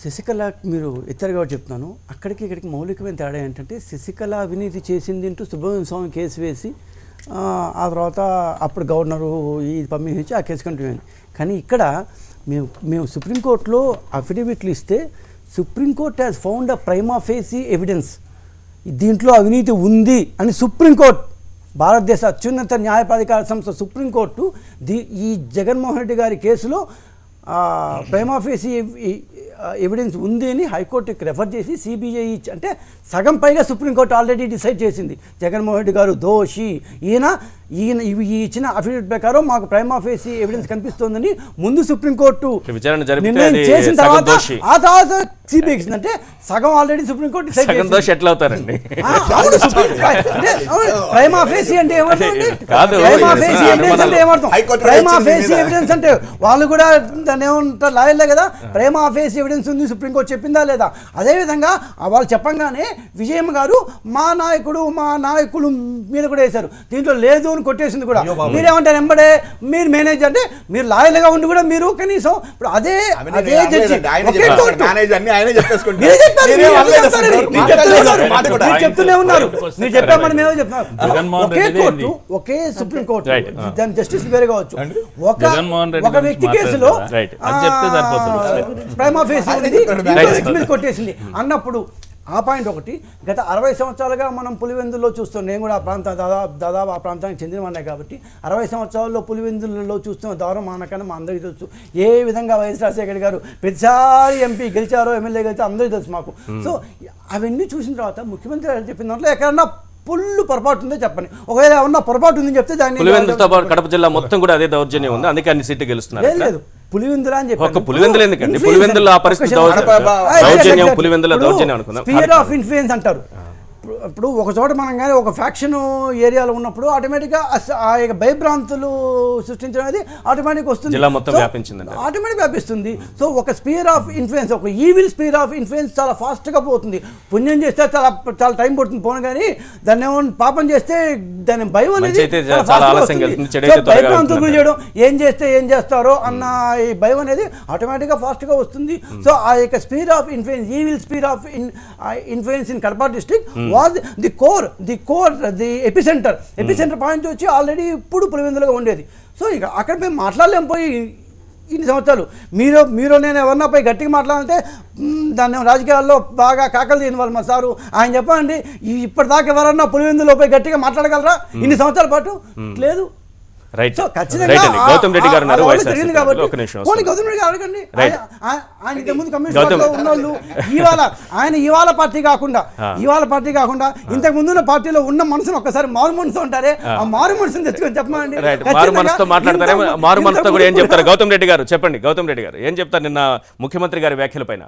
S8: శశికళ మీరు ఇతరుగా చెప్తున్నాను, అక్కడికి ఇక్కడికి మౌలికమైన తేడా ఏంటంటే శశికళ అవినీతి చేసింది అంటూ సుబ్రహ్మణ్య స్వామి కేసు వేసి ఆ తర్వాత అప్పుడు గవర్నరు ఈ పంపించి ఆ కేసు కంటిన్యూ అయింది. కానీ ఇక్కడ మేము సుప్రీంకోర్టులో అఫిడవిట్లు ఇస్తే supreme court has found a prima facie evidence, దీంట్లో అవినీతి ఉంది అని సుప్రీంకోర్టు, భారతదేశ అత్యున్నత న్యాయప్రాధికార సంస్థ సుప్రీంకోర్టు ఈ జగన్మోహన్ రెడ్డి గారి కేసులో ప్రైమా ఫేసి ఎవిడెన్స్ ఉంది అని హైకోర్టుకి రెఫర్ చేసి సిబిఐ అంటే సగం పైగా సుప్రీంకోర్టు ఆల్రెడీ డిసైడ్ చేసింది జగన్మోహన్ రెడ్డి గారు దోషి. ఈయన ఇచ్చిన అఫిడవిట్ ప్రకారం మాకు ప్రైమా ఫేసి ఎవిడెన్స్ కనిపిస్తోందని ముందు సుప్రీంకోర్టు నిర్ణయం చేసిన తర్వాత ఆ తర్వాత సిబిఐ అంటే సగం ఆల్రెడీ సుప్రీంకోర్టు ప్రైమా ఫేసి అంటే ఏమవుతుంది? ప్రైమా ఫేసి ఎవిడెన్స్ అంటే ఏమర్థం? ప్రైమా ఫేసి ఎవిడెన్స్ అంటే వాళ్ళు కూడా దాన్ని ఏమంటారు, లాయర్లే కదా. ప్రైమా ఫేసి ఎవిడెన్స్ ఉంది సుప్రీంకోర్టు చెప్పిందా లేదా? అదేవిధంగా వాళ్ళు చెప్పంగానే విజయమ్మ గారు మా నాయకులు మీద కూడా వేశారు, దీంట్లో లేదు అని కొట్టేసింది కూడా. మీరేమంటారు? ఎంబడే మీరు మేనేజ్ అంటే మీరు లాయర్గా ఉండి కూడా మీరు కనీసం ఇప్పుడు అదే చెప్తూనే ఉన్నారు. మీరు చెప్పామని మేమే చెప్తున్నారు. ఒకే కోర్టు, ఒకే సుప్రీంకోర్టు, దాని జస్టిస్ వేరే కావచ్చు. ఒక వ్యక్తి కేసులో ప్రైమా ఫేసి కొట్టేసింది అన్నప్పుడు ఆ పాయింట్ ఒకటి. గత 60 సంవత్సరాలుగా మనం పులివెందుల్లో చూస్తాం. నేను కూడా దాదాపు ఆ ప్రాంతానికి చెందినవాడినే కాబట్టి 60 సంవత్సరాల్లో పులివెందులలో చూస్తున్న దారుణమానకన్నా మా అందరికీ తెలుసు. ఏ విధంగా వైఎస్ రాజశేఖర గారు ప్రతిసారి ఎంపీ గెలిచారో ఎమ్మెల్యే గెలిచారో అందరికీ తెలుసు మాకు. సో అవన్నీ చూసిన తర్వాత ముఖ్యమంత్రి గారు చెప్పిన దాంట్లో ఎక్కడన్నా ఫుల్ పొరపాటు ఉందో చెప్పండి. ఒకవేళ ఏమన్నా పొరపాటు ఉందని చెప్తే దాన్ని
S1: కడప జిల్లా మొత్తం కూడా అదే దౌర్జన్యం ఉంది, అందుకే అన్ని సీట్లు గెలుస్తున్నారు.
S8: లేదు పులివెందుల అని చెప్పి
S1: పులివెందులు ఎందుకండి? పులివెందుల ఆ పరిస్థితి దౌర్జన్యం, పులివెందుల దౌర్జన్యం అనుకుందాం.
S8: స్పియర్ ఆఫ్ ఇన్ఫ్లుయెన్స్ అంటారు. ఇప్పుడు ఒక చోట మనం కానీ ఒక ఫ్యాక్షన్ ఏరియాలో ఉన్నప్పుడు ఆటోమేటిక్గా ఆ యొక్క భయభ్రాంతులు సృష్టించడం అనేది ఆటోమేటిక్ వస్తుంది,
S1: జిల్లా మొత్తం వ్యాపించింది,
S8: ఆటోమేటిక్ వ్యాపిస్తుంది. సో ఒక స్పియర్ ఆఫ్ ఇన్ఫ్లుయెన్స్, ఒక ఈవిల్ స్పియర్ ఆఫ్ ఇన్ఫ్లుయెన్స్ చాలా ఫాస్ట్గా పోతుంది. పుణ్యం చేస్తే చాలా టైం పడుతుంది పోను, కానీ దాన్ని ఏమన్నా పాపం చేస్తే దాని భయం అనేది భయభ్రాంతులు గురి చేయడం, ఏం చేస్తే ఏం చేస్తారో అన్న ఈ భయం అనేది ఆటోమేటిక్గా ఫాస్ట్గా వస్తుంది. సో ఆ యొక్క spear of influence, evil spear of influence in Kadapa district was the core, the epicenter point వచ్చి ఆల్రెడీ ఇప్పుడు పులివెందులుగా ఉండేది. సో ఇక అక్కడ మేము మాట్లాడలేం పోయి ఇన్ని సంవత్సరాలు మీరు నేను ఎవరన్నా పోయి గట్టిగా మాట్లాడాలంటే దాన్ని రాజకీయాల్లో బాగా కాకలు తీయని వాళ్ళు మా సారు ఆయన చెప్పండి ఇప్పటిదాకా ఎవరన్నా పులివెందులో పోయి గట్టిగా మాట్లాడగలరా ఇన్ని సంవత్సరాల పాటు లేదు.
S1: రైట్
S8: సో ఖచ్చితంగా
S1: రైట్ అండి. గౌతమ్ రెడ్డి గారు ఉన్నారు
S8: జరిగింది కాబట్టి
S1: ఒక నిమిషం
S8: పోనీ గౌతమ్ రెడ్డి గారు అడగండి.
S1: రైట్.
S8: ఆయన ఇంతకుముందు కమ్యూనిస్ట్ పార్టీలో ఉన్నోళ్ళు ఇవాళ పార్టీ కాకుండా ఇంతకు ముందు ఉన్న పార్టీలో ఉన్న మనసును ఒక్కసారి మారు మనసు ఉంటారే ఆ మారు మనసును తెచ్చుకొని చెప్పమండి.
S1: రైట్ మారు మనసుతో మాట్లాడతారే మారు మనసుతో కూడా ఏం చెప్తారు గౌతమ్ రెడ్డి గారు చెప్పండి. గౌతమ్ రెడ్డి గారు ఏం చెప్తారు నిన్న ముఖ్యమంత్రి గారి వ్యాఖ్యల పైన?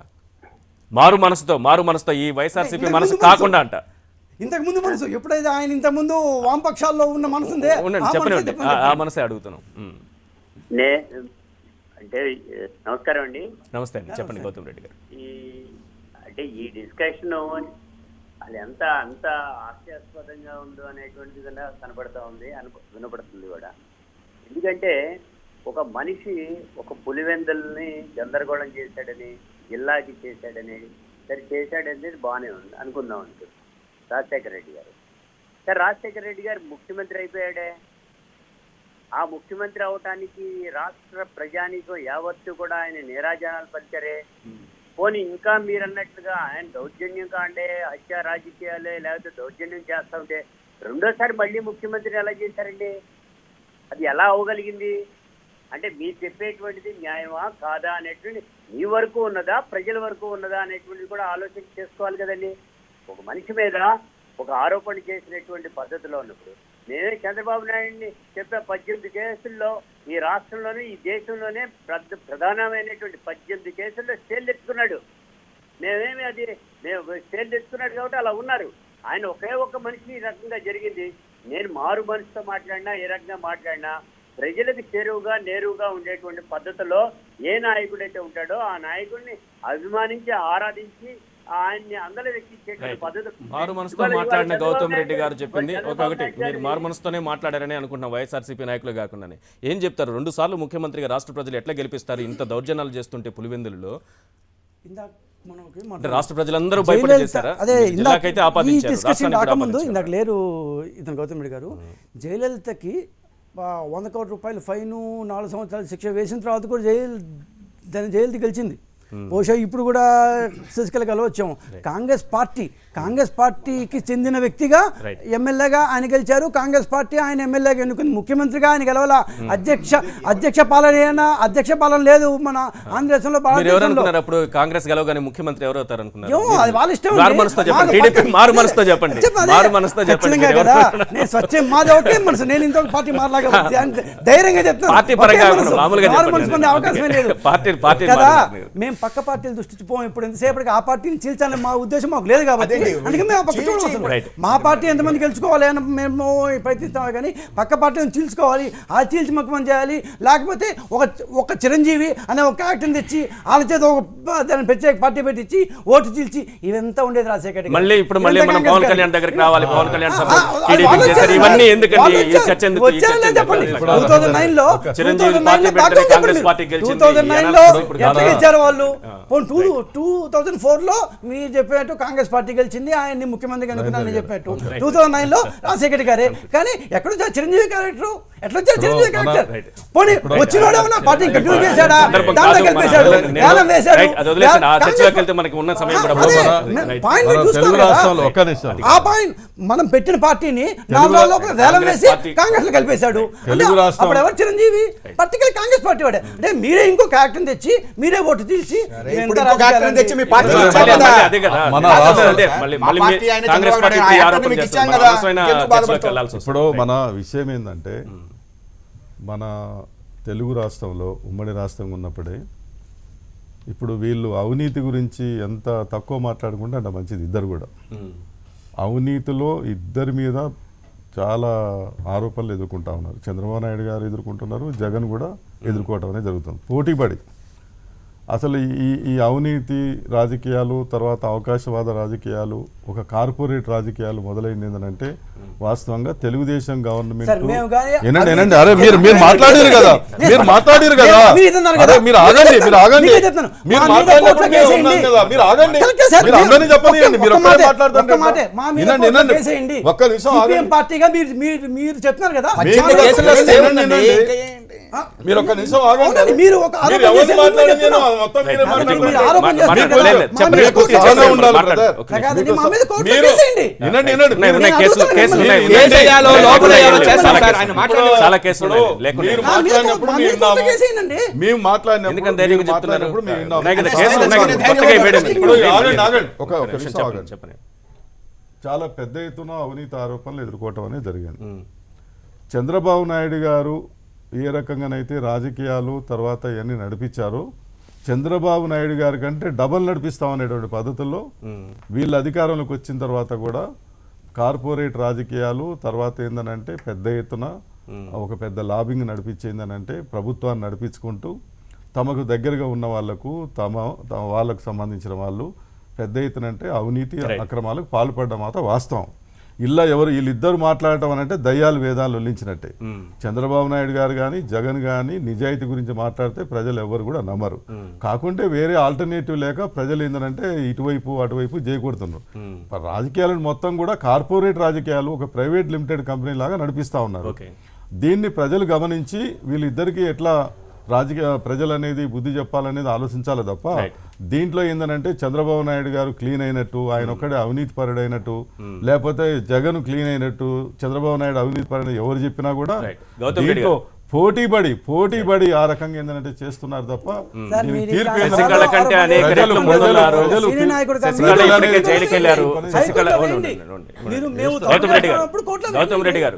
S1: మారు మనసుతో ఈ వైఎస్ఆర్సీపీ మనసు కాకుండా అంట
S8: ఇంతకు ముందు మనసు ఎప్పుడైతే ఆయన ఇంతకుముందు వామపక్షాల్లో ఉన్న మనసు ఉందే
S1: చెప్పండి ఆ మనసే అడుగుతున్నాం.
S9: అంటే నమస్కారం అండి.
S1: నమస్తే అండి చెప్పండి గౌతమ్ రెడ్డి గారు.
S9: అంటే ఈ డిస్కషన్ అది అంత హాస్యాస్పదంగా ఉందో అనేటువంటిది కూడా కనపడతా ఉంది వినపడుతుంది కూడా. ఎందుకంటే ఒక మనిషి ఒక పులివెందుల్ని గందరగోళం చేశాడని జిల్లాకి చేశాడని సరే చేశాడనేది బాగానే ఉంది అనుకుందాం అనుకో రాజశేఖర రెడ్డి గారు. సరే రాజశేఖర రెడ్డి గారు ముఖ్యమంత్రి అయిపోయాడే. ఆ ముఖ్యమంత్రి అవటానికి రాష్ట్ర ప్రజానీకం యావత్తు కూడా ఆయన నీరాజనాలు పలిచారే. పోనీ ఇంకా మీరు అన్నట్లుగా ఆయన దౌర్జన్యం అంటే హత్య రాజకీయాలే లేకపోతే దౌర్జన్యం చేస్తూ ఉంటే రెండోసారి మళ్ళీ ముఖ్యమంత్రిని ఎలా చేశారండి? అది ఎలా అవ్వగలిగింది? అంటే మీరు చెప్పేటువంటిది న్యాయమా కాదా అనేటువంటి మీ వరకు ఉన్నదా ప్రజల వరకు ఉన్నదా అనేటువంటిది కూడా ఆలోచన చేసుకోవాలి కదండి. ఒక మనిషి మీద ఒక ఆరోపణ చేసినటువంటి పద్ధతిలో ఉన్నప్పుడు నేనే చంద్రబాబు నాయుడిని చెప్పే 18 కేసుల్లో ఈ రాష్ట్రంలోనే ఈ దేశంలోనే ప్రధానమైనటువంటి 18 కేసుల్లో స్టేలు తెచ్చుకున్నాడు. మేము స్టేలు తెచ్చుకున్నాడు కాబట్టి అలా ఉన్నారు. ఆయన ఒకే ఒక్క మనిషి ఈ రకంగా జరిగింది. నేను మారు మనసుతో మాట్లాడినా ఏ రకంగా మాట్లాడినా ప్రజలకు చేరువుగా నేరుగా ఉండేటువంటి పద్ధతిలో ఏ నాయకుడైతే ఉంటాడో ఆ నాయకుడిని అభిమానించి ఆరాధించి ఆయన్ని అందరూ వ్యక్తించేటువంటి పద్ధతి.
S1: మారు మనసుతో మాట్లాడిన గౌతమ్ రెడ్డి గారు చెప్పింది ఒకటి మీరు మారు మనసుతోనే మాట్లాడారని అనుకుంటున్నాం వైఎస్ఆర్సీపీ నాయకులు కాకుండానే. ఏం చెప్తారు? 2 సార్లు ముఖ్యమంత్రిగా రాష్ట్ర ప్రజలు ఎట్లా గెలిపిస్తారు ఇంత దౌర్జన్యాలు చేస్తుంటే పులివెందులలో? రాష్ట్ర ప్రజలందరూ భయపడి చేశారా?
S8: అదే
S1: జిల్లాకైతే ఆపాదించారు.
S8: ఇందాక లేరు ఇతను గౌతమ్ రెడ్డి గారు జయలలితకి 100 కోట్ల రూపాయలు ఫైను 4 సంవత్సరాలు శిక్ష వేసిన తర్వాత కూడా జైలు గెలిచింది. బహుశా ఇప్పుడు కూడా శశికళ కలవచ్చాము. కాంగ్రెస్ పార్టీకి చెందిన వ్యక్తిగా ఎమ్మెల్యేగా ఆయన గెలిచారు. కాంగ్రెస్ పార్టీ ఆయన ఎమ్మెల్యేగా ఎన్నుకుంది. ముఖ్యమంత్రిగా ఆయన గెలవాల. అధ్యక్ష పాలన లేదు మన ఆంధ్రదేశంలో.
S1: అప్పుడు కాంగ్రెస్ గెలవగానే ముఖ్యమంత్రి ఎవరు అవుతారు అనుకున్నారు?
S8: అది వాళ్ళ ఇష్టం. కదా నేను స్వచ్ఛం మాది ఒకే మనసు. నేను ఇంత పార్టీ మారలాగా ధైర్యంగా చెప్తాను. అవకాశమే లేదు కదా. మేము పక్క పార్టీలు దృష్టి పోం. ఇప్పుడు ఎంతసేపటికి ఆ పార్టీని చీల్చాలని మా ఉద్దేశం మాకు లేదు కాబట్టి అందుకే మేము పక్క చూడవలసింది. మా పార్టీ ఎంతమంది గెలుచుకోవాలి అని మేము ప్రయత్నిస్తామే కానీ పక్క పార్టీని చీల్చుకోవాలి, ఆ చీల్చి ముఖ్యమంత్రి చేయాలి. లేకపోతే ఒక చిరంజీవి అనే ఒక యాక్టర్ని తెచ్చి వాళ్ళ చేత దాన్ని ప్రత్యేక పార్టీ పెట్టించి ఓటు చీల్చి ఇదంతా ఉండేది రాజశేఖర్ రెడ్డి.
S1: మళ్ళీ ఇప్పుడు మళ్ళీ మనం పవన్ కళ్యాణ్ దగ్గరికి రావాలి. పవన్ కళ్యాణ్ ఇవన్నీ ఎందుకండి?
S8: చెప్పండి 2009లో ఎట్లా గెలిచారు వాళ్ళు? 2004లో మీరు చెప్పినట్టు కాంగ్రెస్ పార్టీ గెలిచింది, ఆయన్ని ముఖ్యమంత్రిగా ఎన్నుకున్నారని చెప్పినట్టు 2009లో రాజశేఖర రెడ్డి గారే. కానీ ఎక్కడొచ్చా చిరంజీవి క్యారెక్టర్? ఎట్లొచ్చా చిరంజీవి క్యారెక్టర్? పోనీ వచ్చినోడే ఉన్న పార్టీ కంటిన్యూ చేశాడా? దాంట్లో గెలిపేశాడు, వేలం వేశాడు. ఆ పాయింట్ మనం పెట్టిన పార్టీని 4 రోజుల లోపల వేలం వేసి కాంగ్రెస్ లో కలిపేశాడు. అప్పుడు ఎవరు చిరంజీవి? పర్టికులర్ కాంగ్రెస్ పార్టీ వాడే. అంటే మీరే ఇంకో క్యారెక్టర్ తెచ్చి మీరే ఓటు తీసి
S2: ఇప్పుడు మన విషయం ఏంటంటే మన తెలుగు రాష్ట్రంలో ఉమ్మడి రాష్ట్రంగా ఉన్నప్పుడే ఇప్పుడు వీళ్ళు అవినీతి గురించి ఎంత తక్కువ మాట్లాడుకుంటే అంత మంచిది. ఇద్దరు కూడా అవినీతిలో ఇద్దరి మీద చాలా ఆరోపణలు ఎదుర్కొంటా ఉన్నారు. చంద్రబాబు నాయుడు గారు ఎదుర్కొంటున్నారు, జగన్ కూడా ఎదుర్కోవటం అనేది జరుగుతుంది పోటీపడి. అసలు ఈ అవినీతి రాజకీయాలు తర్వాత అవకాశవాద రాజకీయాలు ఒక కార్పొరేట్ రాజకీయాలు మొదలైంది ఏంటంటే వాస్తవంగా తెలుగుదేశం గవర్నమెంట్
S8: సార్, మేము కానీ
S2: ఏనండి అరే మీరు మాట్లాడారు కదా మీరు మాట్లాడారు కదా అరే మీరు ఆగండి మీరు మాట్లాడినప్పుడు మేము ఉన్నాం కదా మీరు ఆగండి మీరు అందరినీ చెప్పనియండి మీరు ఒక్కరే మాట్లాడుతుంటే వినండి ఒక్క నిమిషం
S8: సిపిఎం పార్టీగా మీరు చెప్తున్నారు కదా
S2: మీరు ఒక్క నిమిషం ఆగండి
S8: మీరు ఒక
S2: మీరు ఎవరిని మాట్లాడినా మొత్తం మీరే
S1: చాలా కేసులు
S2: మేము మాట్లాడినప్పుడు
S1: చెప్పండి.
S2: చాలా పెద్ద ఎత్తున అవినీతి ఆరోపణలు ఎదుర్కోవటం అనేది జరిగింది. చంద్రబాబు నాయుడు గారు ఏ రకంగానైతే రాజకీయాలు తర్వాత ఇవన్నీ నడిపించారో చంద్రబాబు నాయుడు గారి కంటే డబల్ నడిపిస్తామనేటువంటి పద్ధతుల్లో వీళ్ళు అధికారంలోకి వచ్చిన తర్వాత కూడా కార్పొరేట్ రాజకీయాలు తర్వాత ఏందనంటే పెద్ద ఎత్తున ఒక పెద్ద లాబింగ్ నడిపించిందనంటే ప్రభుత్వాన్ని నడిపించుకుంటూ తమకు దగ్గరగా ఉన్న వాళ్లకు తమ వాళ్ళకు సంబంధించిన వాళ్ళు పెద్ద ఎత్తున అంటే అవినీతి అక్రమాలకు పాల్పడడం మాత్రం వాస్తవం. వీళ్ళిద్దరు మాట్లాడటం అంటే దయ్యాలు వేదాలు వల్లించినట్టే. చంద్రబాబు నాయుడు గారు కానీ జగన్ కానీ నిజాయితీ గురించి మాట్లాడితే ప్రజలు ఎవరు కూడా నమ్మరు. కాకుంటే వేరే ఆల్టర్నేటివ్ లేక ప్రజలు ఏంటంటే ఇటువైపు అటువైపు చేకూడుతున్నారు. రాజకీయాలను మొత్తం కూడా కార్పొరేట్ రాజకీయాలు ఒక ప్రైవేట్ లిమిటెడ్ కంపెనీ లాగా నడిపిస్తూ ఉన్నారు. దీన్ని ప్రజలు గమనించి వీళ్ళిద్దరికీ ఎట్లా ప్రజలు అనేది బుద్ధి చెప్పాలనేది ఆలోచించాలి తప్ప దీంట్లో ఏందనంటే చంద్రబాబు నాయుడు గారు క్లీన్ అయినట్టు ఆయన ఒక్కడే అవినీతి పరుడైనట్టు లేకపోతే జగన్ క్లీన్ అయినట్టు చంద్రబాబు నాయుడు అవినీతి పరుడు ఎవరు చెప్పినా కూడా దీంట్లో పోటీపడి ఆ రకంగా ఏంటంటే చేస్తున్నారు తప్ప
S1: గౌతమ్ రెడ్డి గారు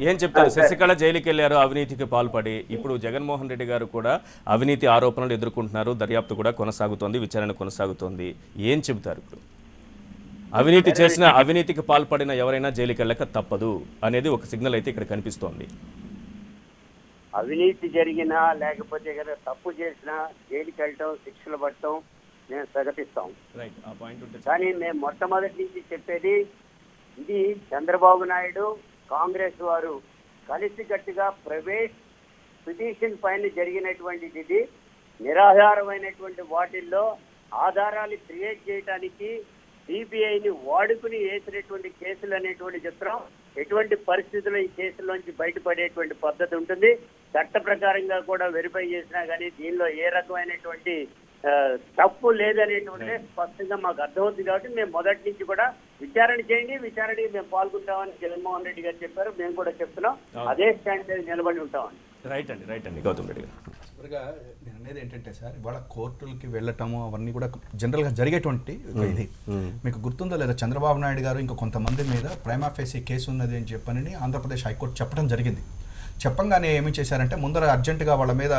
S1: ఏం చెప్తారు? శశికళ జైలుకి వెళ్లారు అవినీతికి పాల్పడి. ఇప్పుడు జగన్మోహన్ రెడ్డి గారు కూడా అవినీతి ఆరోపణలు ఎదుర్కొంటున్నారు. దర్యాప్తు కూడా కొనసాగుతోంది, విచారణ కొనసాగుతోంది. ఏం చెబుతారు? ఇప్పుడు అవినీతికి పాల్పడిన ఎవరైనా జైలుకి వెళ్ళక తప్పదు అనేది ఒక సిగ్నల్ అయితే ఇక్కడ కనిపిస్తోంది.
S9: అవినీతి జరిగినా లేకపోతే కనుక తప్పు చేసినా జైలుకి వెళ్ళటం, శిక్షలు పడటం మేము స్వాగతిస్తాం. కానీ మేము మొట్టమొదటి నుంచి చెప్పేది ఇది చంద్రబాబు నాయుడు కాంగ్రెస్ వారు కలిసికట్టుగా ప్రైవేట్ పిటిషన్ పైన జరిగినటువంటిది. ఇది నిరాధారమైనటువంటి వాటిల్లో ఆధారాలు క్రియేట్ చేయడానికి సిబిఐని వాడుకుని వేసినటువంటి కేసులు అనేటువంటి చిత్రం. ఎటువంటి పరిస్థితుల్లో ఈ కేసుల్లోంచి బయటపడేటువంటి పద్ధతి ఉంటుంది. చట్ట ప్రకారంగా కూడా వెరిఫై చేసినా కానీ దీనిలో ఏ రకమైనటువంటి తప్పు లేదనేటువంటిది స్పష్టంగా మాకు అర్థమవుతుంది. కాబట్టి మేము మొదటి నుంచి కూడా విచారణ చేయండి, విచారణకి మేము పాల్గొంటామని జగన్మోహన్ రెడ్డి గారు చెప్పారు. మేము కూడా చెప్తున్నాం, అదే స్టాండ్ నిలబడి ఉంటామని.
S1: రైట్ అండి గౌతమ్ రెడ్డి గారు.
S4: నేను అనేది ఏంటంటే సార్, ఇవాళ కోర్టులకి వెళ్ళటము అవన్నీ కూడా జనరల్గా జరిగేటువంటి ఇది. మీకు గుర్తుందో లేదా, చంద్రబాబు నాయుడు గారు ఇంకా కొంతమంది మీద ప్రైమా ఫేసీ కేసు ఉన్నది అని చెప్పని ఆంధ్రప్రదేశ్ హైకోర్టు చెప్పడం జరిగింది. చెప్పంగానే ఏమి చేశారంటే ముందర అర్జెంటుగా వాళ్ళ మీద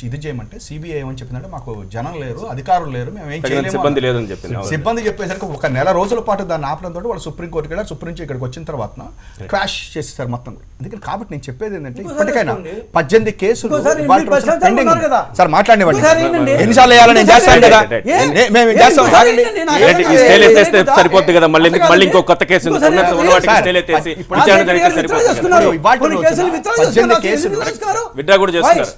S4: ఇది చేయమంటే సిబిఐ ఏమని చెప్పిందంటే మాకు జనం లేరు, అధికారులు లేరు, మేము ఏం చేయలేము. సిబ్బంది చెప్పేసరికి ఒక నెల రోజుల పాటు దాన్ని ఆపడంతో వాళ్ళు సుప్రీంకోర్టుకి వెళ్ళారు. సుప్రీం నుంచి ఇక్కడికి వచ్చిన తర్వాత క్రాష్ చేసేసారు మొత్తం. అందుకని కాబట్టి నేను చెప్పేది ఏంటంటే ఇప్పటికైనా 18 కేసులు సార్ మాట్లాడేవాడి ఎన్నిసార్లు వేయాలని నేను చేస్తాను కదా, మేము చేస్తాం
S1: సరిపోతుంది కదా. మళ్ళీ ఇంకో కొత్త కేసు విత్డ్రా కూడా
S4: చేస్తున్నారు.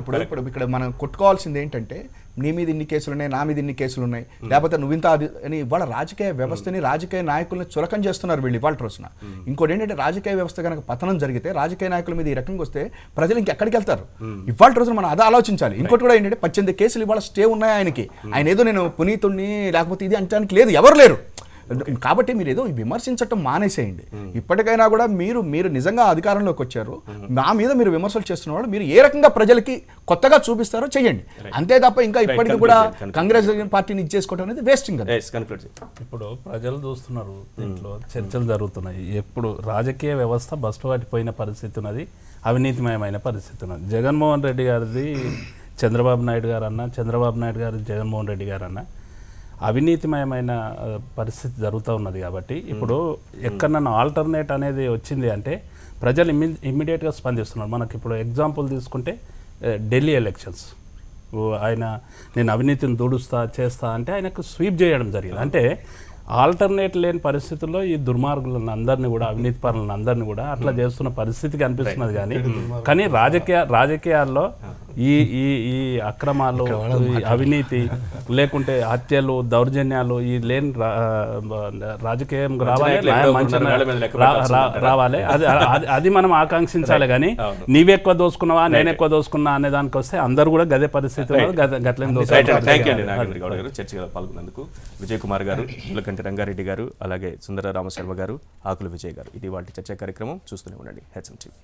S4: ఇప్పుడు ఇక్కడ మనం కొట్టుకోవాల్సింది ఏంటంటే నీ మీద ఇన్ని కేసులు ఉన్నాయి, నా మీద ఇన్ని కేసులు ఉన్నాయి, లేకపోతే నువ్వు ఇంత అని ఇవాళ రాజకీయ వ్యవస్థని రాజకీయ నాయకుల్ని చులకం చేస్తున్నారు వీళ్ళు ఇవాళ రోజున. ఇంకోటి ఏంటంటే రాజకీయ వ్యవస్థ కనుక పతనం జరిగితే రాజకీయ నాయకుల మీద ఈ రకంగా వస్తే ప్రజలు ఇంకెక్కడికి వెళ్తారు? ఇవాళ రోజున మనం అదే ఆలోచించాలి. ఇంకోటి కూడా ఏంటంటే 18 కేసులు ఇవాళ స్టే ఉన్నాయి ఆయనకి. ఆయన ఏదో నేను పునీతుడిని లేకపోతే ఇది అంటానికి లేదు, ఎవరు లేరు. కాబట్టి మీరు ఏదో విమర్శించటం మానేసేయండి. ఇప్పటికైనా కూడా మీరు నిజంగా అధికారంలోకి వచ్చారు, నా మీద మీరు విమర్శలు చేస్తున్న వాళ్ళు మీరు ఏ రకంగా ప్రజలకి కొత్తగా చూపిస్తారో చెయ్యండి. అంతే తప్ప ఇంకా ఇప్పటికీ కూడా కాంగ్రెస్ పార్టీని ఇచ్చేసుకోవడం అనేది వేస్టింగ్.
S6: ఇప్పుడు ప్రజలు చూస్తున్నారు, దీంట్లో చర్చలు జరుగుతున్నాయి. ఎప్పుడు రాజకీయ వ్యవస్థ బస్టు పట్టిపోయిన పరిస్థితి ఉన్నది, అవినీతిమయమైన పరిస్థితి ఉన్నది. జగన్మోహన్ రెడ్డి గారిది చంద్రబాబు నాయుడు గారు అన్న, చంద్రబాబు నాయుడు గారి జగన్మోహన్ రెడ్డి గారు అన్న అవినీతిమయమైన పరిస్థితి జరుగుతూ ఉన్నది. కాబట్టి ఇప్పుడు ఎక్కడన్నా ఆల్టర్నేట్ అనేది వచ్చింది అంటే ప్రజలు ఇమ్మీడియట్గా స్పందిస్తున్నారు. మనకి ఇప్పుడు ఎగ్జాంపుల్ తీసుకుంటే ఢిల్లీ ఎలక్షన్స్ ఆయన నేను అవినీతిని దూడుస్తా చేస్తా అంటే ఆయనకు స్వీప్ చేయడం జరిగింది. అంటే ఆల్టర్నేట్ లేని పరిస్థితుల్లో ఈ దుర్మార్గులను అందరినీ కూడా అవినీతి పరులను అందరినీ కూడా అట్లా చేస్తున్న పరిస్థితి కనిపిస్తున్నది. కానీ రాజకీయాల్లో ఈ ఈ ఈ అక్రమాలు, ఈ అవినీతి, లేకుంటే హత్యలు, దౌర్జన్యాలు ఈ లేని రాజకీయం రావాలి. అది మనం ఆకాంక్షించాలి. కానీ నీవెక్కువ దోసుకున్నావా నేను ఎక్కువ దోసుకున్నా అనే దానికి వస్తే అందరూ కూడా గదే పరిస్థితి గట్లని
S1: చర్చలో పాల్గొన్నందుకు విజయ్ కుమార్ గారు, ములకంటి రంగారెడ్డి గారు, అలాగే సుందర రామశర్మ గారు, ఆకుల విజయ్ గారు. ఇది వాటి చర్చా కార్యక్రమం. చూస్తూనే ఉండండి హెచ్ఎం టీవీ.